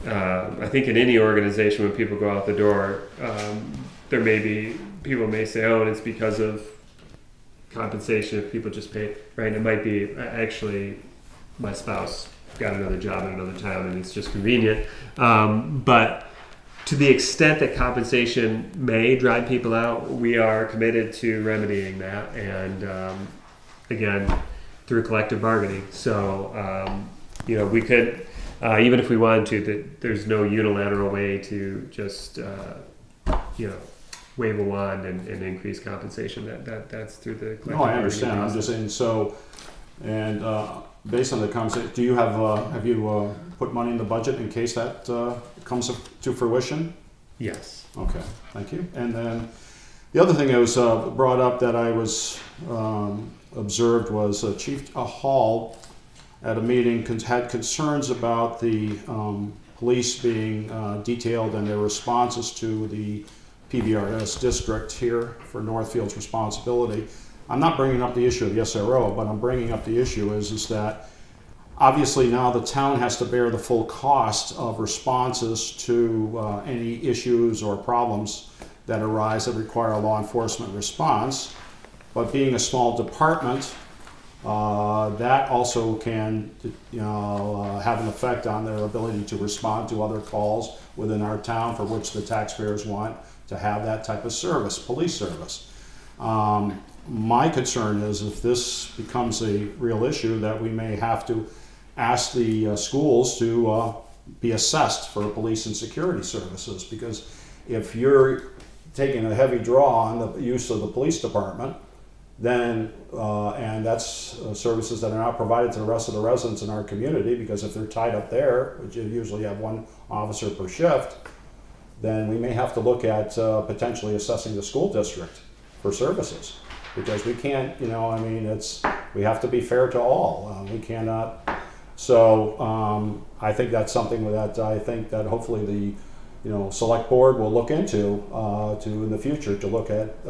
I think in any organization, when people go out the door, there may be people may say, "Oh, and it's because of compensation if people just pay." Right? And it might be actually my spouse got another job in another town and it's just convenient. But to the extent that compensation may drive people out, we are committed to remedying that, and again, through collective bargaining. So, we could, even if we wanted to, there's no unilateral way to just, wave a wand and increase compensation. That's through the collective No, I understand. bargaining I'm just process. saying, and based on the conversation, do you have you put money in the budget in case that comes to fruition? Yes. Okay, thank you. And then the other thing that was brought up that I was observed was Chief Hall at a meeting had concerns about the police being detailed and their responses to the PBRS district here for Northfield's responsibility. I'm not bringing up the issue of the SRO, but I'm bringing up the issue is that obviously now the town has to bear the full cost of responses to any issues or problems that arise that require a law enforcement response. But being a small department, that also can have an effect on their ability to respond to other calls within our town for which the taxpayers want to have that type of service, police service. My concern is if this becomes a real issue that we may have to ask the schools to be assessed for police and security services, because if you're taking a heavy draw on the use of the police department, then and that's services that are not provided to the rest of the residents in our community, because if they're tied up there, which you usually have one officer per shift, then we may have to look at potentially assessing the school district for services, because we can't, we have to be fair to all. We cannot. So I think that's something that I think that hopefully the select board will look into to in the future to look at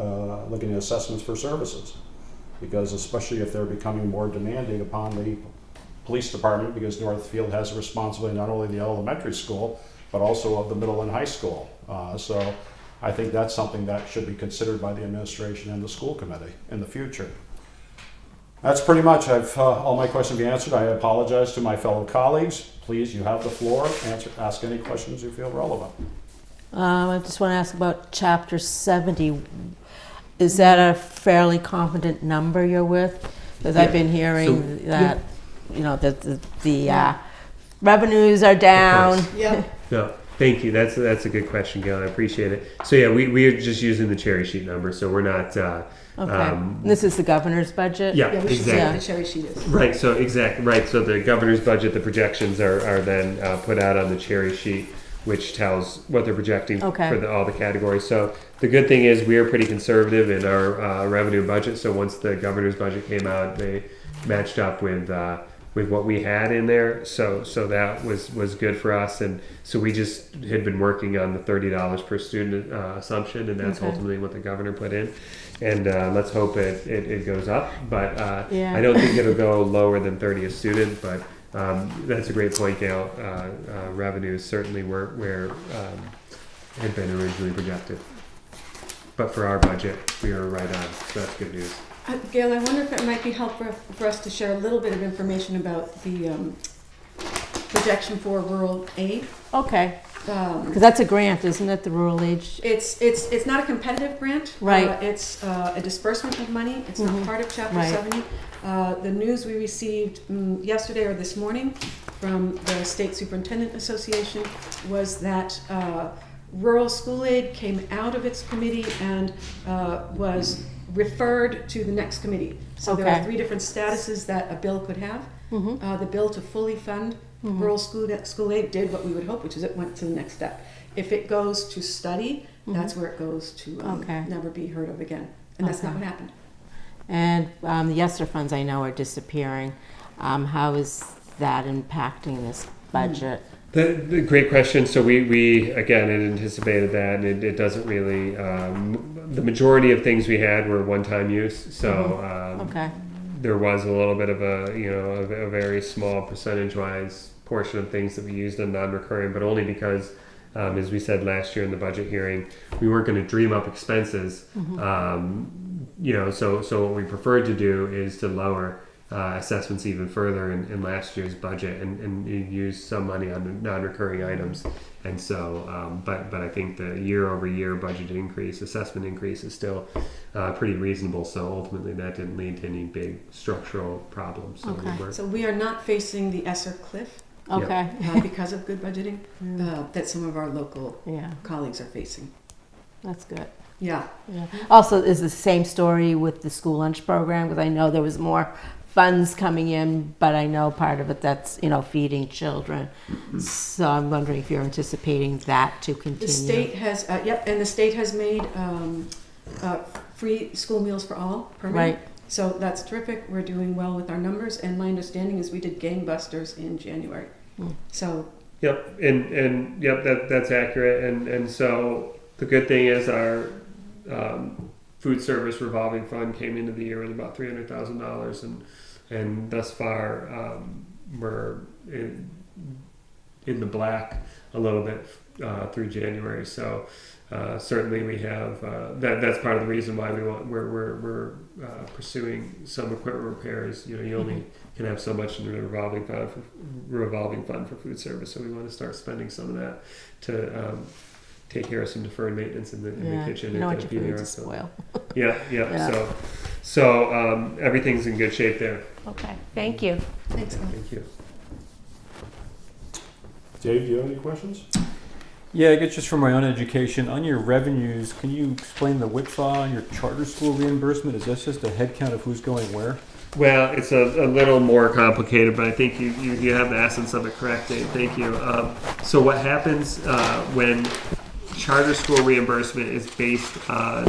looking at assessments for services, because especially if they're becoming more demanding upon the police department, because Northfield has a responsibility not only of the elementary school but also of the middle and high school. So I think that's something that should be considered by the administration and the school committee in the future. That's pretty much, all my questions have been answered. I apologize to my fellow colleagues. Please, you have the floor. Ask any questions you feel relevant. I just want to ask about Chapter 70. Is that a fairly confident number you're with? Because I've been hearing that, the revenues are down. Yeah. No, thank you. That's a good question, Gail. I appreciate it. So yeah, we are just using the cherry sheet number, so we're not. Okay. This is the governor's budget? Yeah, Yeah, we should see what exactly. the cherry sheet is. Right. So exactly. Right. So the governor's budget, the projections are then put out on the cherry sheet, which tells what they're projecting Okay. for all the categories. So the good thing is we are pretty conservative in our revenue budget. So once the governor's budget came out, they matched up with what we had in there. So that was good for us. And so we just had been working on the $30 per student assumption, and that's Okay. ultimately what the governor put in. And let's hope it goes up. But Yeah. I don't think it'll go lower than 30 a student. But that's a great point, Gail. Revenues certainly were where had been originally projected. But for our budget, we were right on. So that's good news. Gail, I wonder if it might be helpful for us to share a little bit of information about the projection for rural aid. Okay. Because that's a grant, isn't it, the rural age? It's not a competitive grant. Right. It's a disbursement of money. It's not part of Chapter Right. 70. The news we received yesterday or this morning from the State Superintendent Association was that rural school aid came out of its committee and was referred to the next committee. So there are Okay. 3 different statuses that a bill could have. The bill to fully fund rural school aid did what we would hope, which is it went to the next step. If it goes to study, that's where it goes to Okay. never be heard of again. And that's not Okay. what happened. And the ESSER funds I know are disappearing. How is that impacting this budget? The great question. So we again had anticipated that, and it doesn't really. The majority of things we had were one-time use. So Okay. there was a little bit of a very small percentage-wise portion of things that we used on non-recurring, but only because, as we said last year in the budget hearing, we weren't going to dream up expenses. So what we preferred to do is to lower assessments even further in last year's budget and use some money on non-recurring items. And so, but I think the year-over-year budget increase, assessment increase is still pretty reasonable. So ultimately, that didn't lead to any big structural problems. So Okay. So we are not facing the Esser cliff Okay. because of good budgeting that some of our local Yeah, colleagues are facing. that's good. Yeah. Yeah. Also, is the same story with the school lunch program? Because I know there was more funds coming in, but I know part of it that's, feeding children. So I'm wondering if you're anticipating that to continue. The state has, and the state has made free school meals for all permanent. Right. So that's terrific. We're doing well with our numbers, and my understanding is we did gangbusters in January. So Yep, and yep, that's accurate. And so the good thing is our food service revolving fund came into the year with about $300,000, and thus far we're in the black a little bit through January. So certainly we have that's part of the reason why we're pursuing some equipment repairs. You only can have so much in the revolving fund for food service, so we want to start spending some of that to take care of some deferred maintenance in the kitchen. You know what at your PBR, food's so. spoil. Yeah. So everything's in good shape there. Okay, thank you. thanks, Glenn. Thank you. Dave, do you have any questions? Yeah, I guess just from my own education, on your revenues, can you explain the whipsaw on your charter school reimbursement? Is that just a head count of who's going where? Well, it's a little more complicated, but I think you have the essence of it correct, Dave. Thank you. So what happens when charter school reimbursement is based on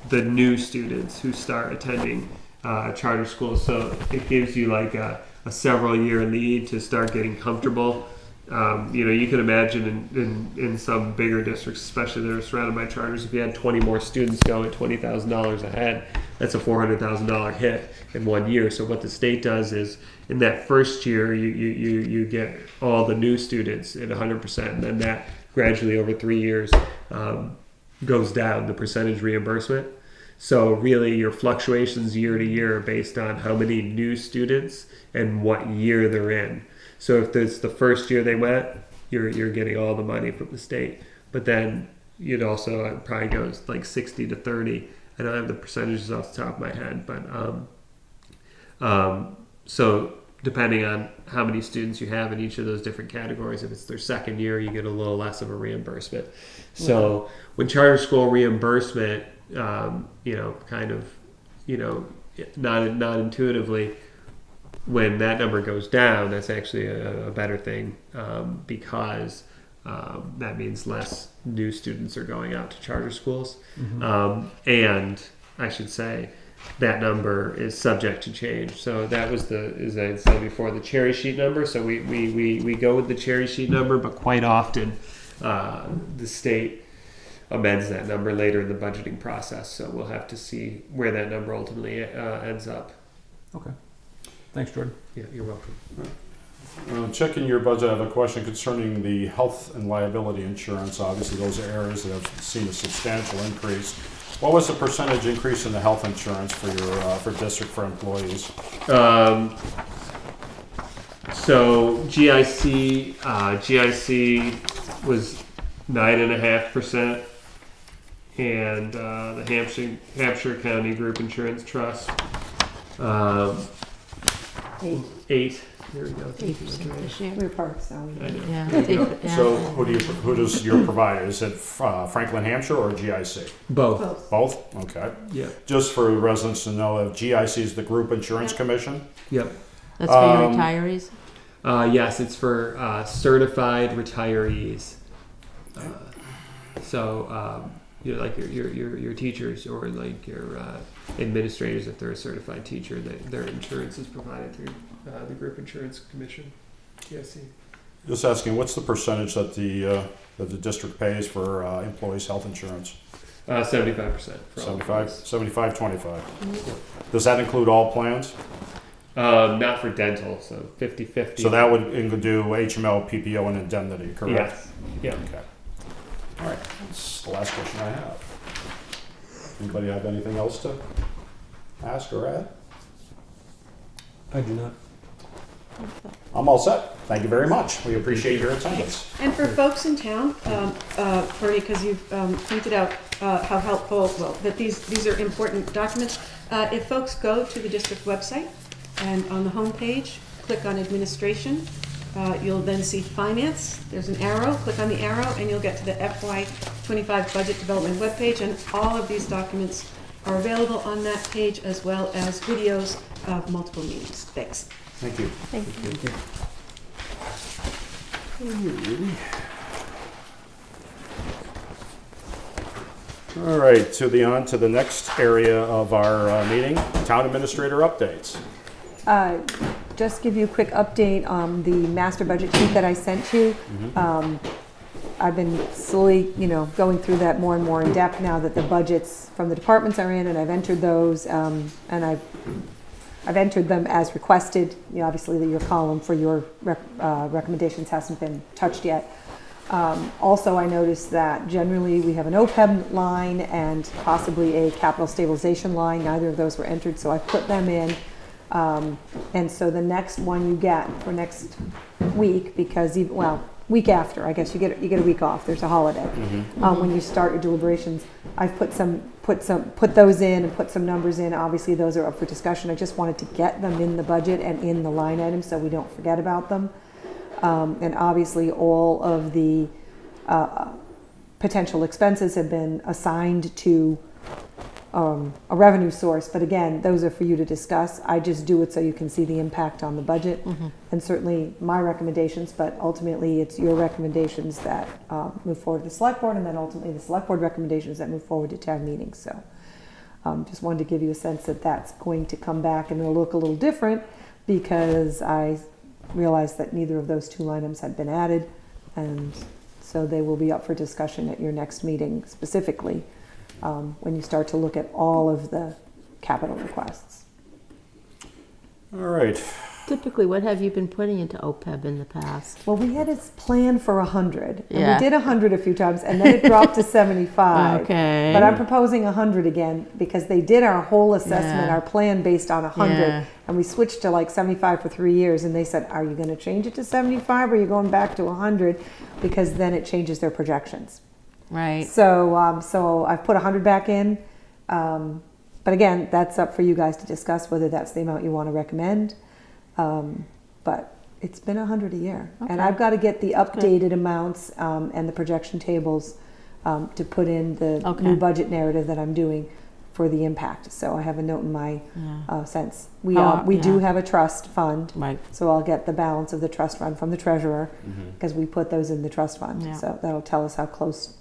the new students who start attending charter schools? So it gives you like a several year lead to start getting comfortable. You can imagine in some bigger districts, especially that are surrounded by charters, if you had 20 more students go at $20,000 a head, that's a $400,000 hit in 1 year. So what the state does is in that first year, you get all the new students at 100%, and then that gradually over 3 years goes down, the percentage reimbursement. So really your fluctuations year to year are based on how many new students and what year they're in. So if it's the first year they went, you're getting all the money from the state. But then it probably goes like 60 to 30. I don't have the percentages off the top of my head, but so depending on how many students you have in each of those different categories, if it's their second year, you get a little less of a reimbursement. So when charter school reimbursement, not intuitively, when that number goes down, that's actually a better thing because that means less new students are going out to charter schools. And I should say that number is subject to change. So that was as I said before, the cherry sheet number. So we go with the cherry sheet number, but quite often the state amends that number later in the budgeting process. So we'll have to see where that number ultimately ends up. Okay. Thanks, Jordan. Yeah, you're welcome. Checking your budget, I have a question concerning the health and liability insurance. Obviously, those are areas that have seen a substantial increase. What was the percentage increase in the health insurance for your district for employees? So GIC was 9.5%, and the Hampshire County Group Insurance Trust 8. There we go. 8% this year. We're parks, so we. I know. Yeah. There you go. So who does your provider? Is it Franklin Hampshire or GIC? Both. Both? Okay. Yeah. Just for residents to know, if GIC is the Group Insurance Commission. Yep. That's for your retirees? Yes, it's for certified retirees. Like your teachers or like your administrators, if they're a certified teacher, their insurance is provided through the Group Insurance Commission, GSC. Just asking, what's the percentage that the district pays for employees' health insurance? 75%. For all 75, employees. 75, 25. Does that include all plans? Not for dental, so 50-50. So that would do HMO, PPO, and indemnity, correct? Yes. Yeah. Okay. All right, that's the last question I have. Anybody have anything else to ask or add? I do not. I'm all set. Thank you very much. We appreciate your attendance. And for folks in town, Bernie, because you've pointed out how helpful, well, that these are important documents. If folks go to the district website and on the home page, click on administration, you'll then see finance. There's an arrow. Click on the arrow and you'll get to the FY25 budget development webpage, and all of these documents are available on that page, as well as videos of multiple meetings. Thanks. Thank you. Thank you. All right, on to the next area of our meeting, town administrator updates. Just give you a quick update on the master budget sheet that I sent you. I've been slowly, going through that more and more in depth now that the budgets from the departments are in, and I've entered those, and I've entered them as requested. Obviously, your column for your recommendations hasn't been touched yet. Also, I noticed that generally we have an OPEB line and possibly a capital stabilization line. Neither of those were entered, so I put them in. And so the next one you get for next week, because week after, I guess you get a week off. There's a holiday when you start your deliberations. I've put those in and put some numbers in. Obviously, those are up for discussion. I just wanted to get them in the budget and in the line items so we don't forget about them. And obviously, all of the potential expenses have been assigned to a revenue source. But again, those are for you to discuss. I just do it so you can see the impact on the budget. And certainly my recommendations, but ultimately it's your recommendations that move forward to the select board, and then ultimately the select board recommendations that move forward to town meetings. So just wanted to give you a sense that that's going to come back and it'll look a little different, because I realized that neither of those two line items had been added, and so they will be up for discussion at your next meeting specifically when you start to look at all of the capital requests. All right. Typically, what have you been putting into OPEB in the past? Well, we had its plan for 100, and Yeah. we did 100 a few times, and then it dropped to 75. Okay. But I'm proposing 100 again, because they did our whole assessment, Yeah. our plan based on 100, Yeah. and we switched to like 75 for 3 years, and they said, are you going to change it to 75, or are you going back to 100? Because then it changes their projections. Right. So, so I've put 100 back in, but again, that's up for you guys to discuss whether that's the amount you want to recommend. But it's been 100 a year, and Okay. I've got to get the updated amounts and the projection tables to put in the Okay. new budget narrative that I'm doing for the impact. So I have a note in my Yeah. sense. We Yeah. do have a trust fund, Right. so I'll get the balance of the trust fund from the treasurer, because we put those in the trust fund. Yeah. So that'll tell us how close,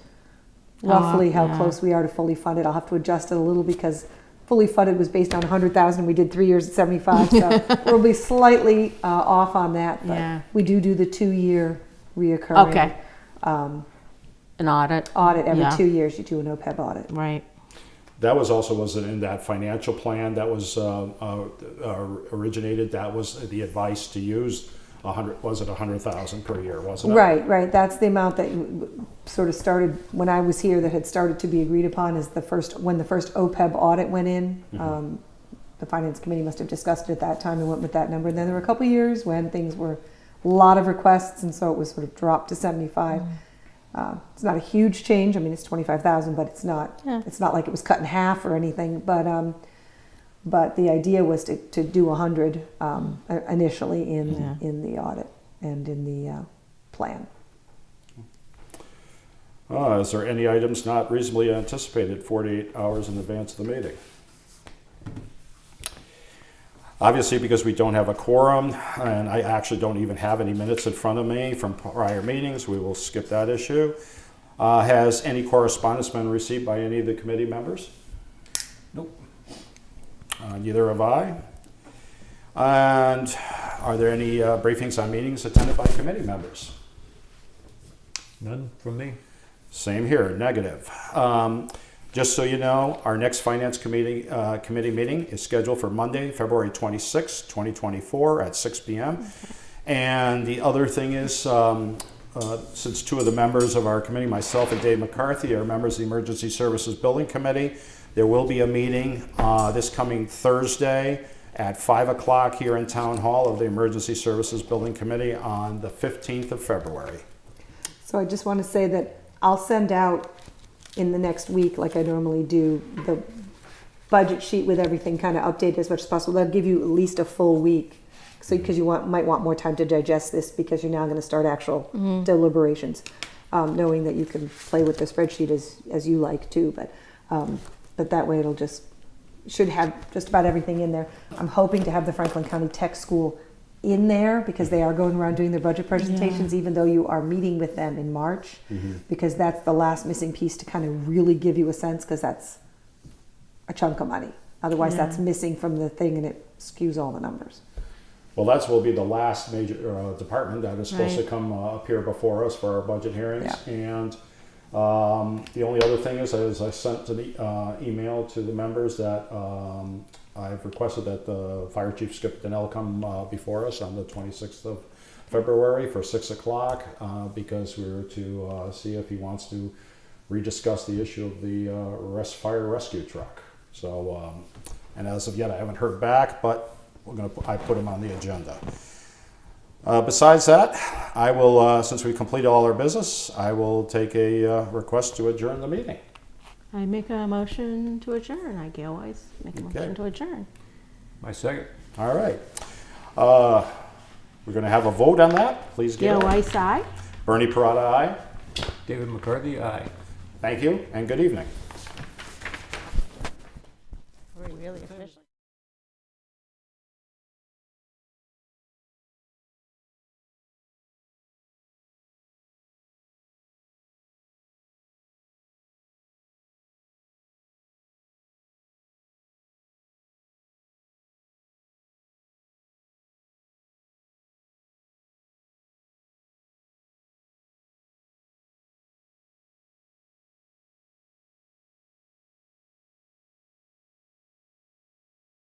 Oh, roughly how yeah. close we are to fully funded. I'll have to adjust it a little, because fully funded was based on 100,000. We did 3 years at 75, so we'll be slightly off on that. But Yeah. we do the 2-year reoccurring Okay. An audit. audit every Yeah. 2 years. You do an OPEB audit. Right. That wasn't in that financial plan that was originated. That was the advice to use 100. Was it 100,000 per year? Wasn't it? Right. That's the amount that sort of started when I was here. That had started to be agreed upon as when the first OPEB audit went in. The finance committee must have discussed it at that time and went with that number. And then there were a couple of years when things were a lot of requests, and so it was sort of dropped to 75. It's not a huge change. I mean, it's 25,000, but it's not. Yeah. It's not like it was cut in half or anything. But the idea was to do 100 initially in the audit and in the plan. Is there any items not reasonably anticipated 48 hours in advance of the meeting? Obviously, because we don't have a quorum, and I actually don't even have any minutes in front of me from prior meetings, we will skip that issue. Has any correspondence been received by any of the committee members? Nope. Neither have I. And Are there any briefings on meetings attended by committee members? None from me. Same here, negative. Just so you know, our next Finance Committee meeting is scheduled for Monday, February 26, 2024 at 6 p.m. And the other thing is, since two of the members of our committee, myself and Dave McCarthy, are members of the Emergency Services Building Committee, there will be a meeting this coming Thursday at 5 o'clock here in Town Hall of the Emergency Services Building Committee on the 15th of February. So I just want to say that I'll send out in the next week, like I normally do, the budget sheet with everything kind of updated as much as possible. That'll give you at least a full week. So, because you might want more time to digest this because you're now going to start actual deliberations, knowing that you can play with the spreadsheet as you like too. But that way it'll should have just about everything in there. I'm hoping to have the Franklin County Tech School in there because they are going around doing their budget presentations, even though you are meeting with them in March, because that's the last missing piece to kind of really give you a sense, because that's a chunk of money. Otherwise, that's missing from the thing and it skews all the numbers. Well, that will be the last major department that is supposed to come appear before us for our budget hearings. Yeah. And the only other thing is I sent an email to the members that I've requested that the Fire Chief Skip Donnell come before us on the 26th of February for 6 o'clock because we're to see if he wants to rediscuss the issue of the fire rescue truck. So, and as of yet, I haven't heard back, but I put him on the agenda. Besides that, I will, since we completed all our business, I will take a request to adjourn the meeting. I make a motion to adjourn. I, Gail Weiss, make a motion to adjourn. My second. All right. We're going to have a vote on that. Please Gail give it. Weiss, aye. Bernie Parada, aye. David McCarthy, aye. Thank you and good evening. Are we really official?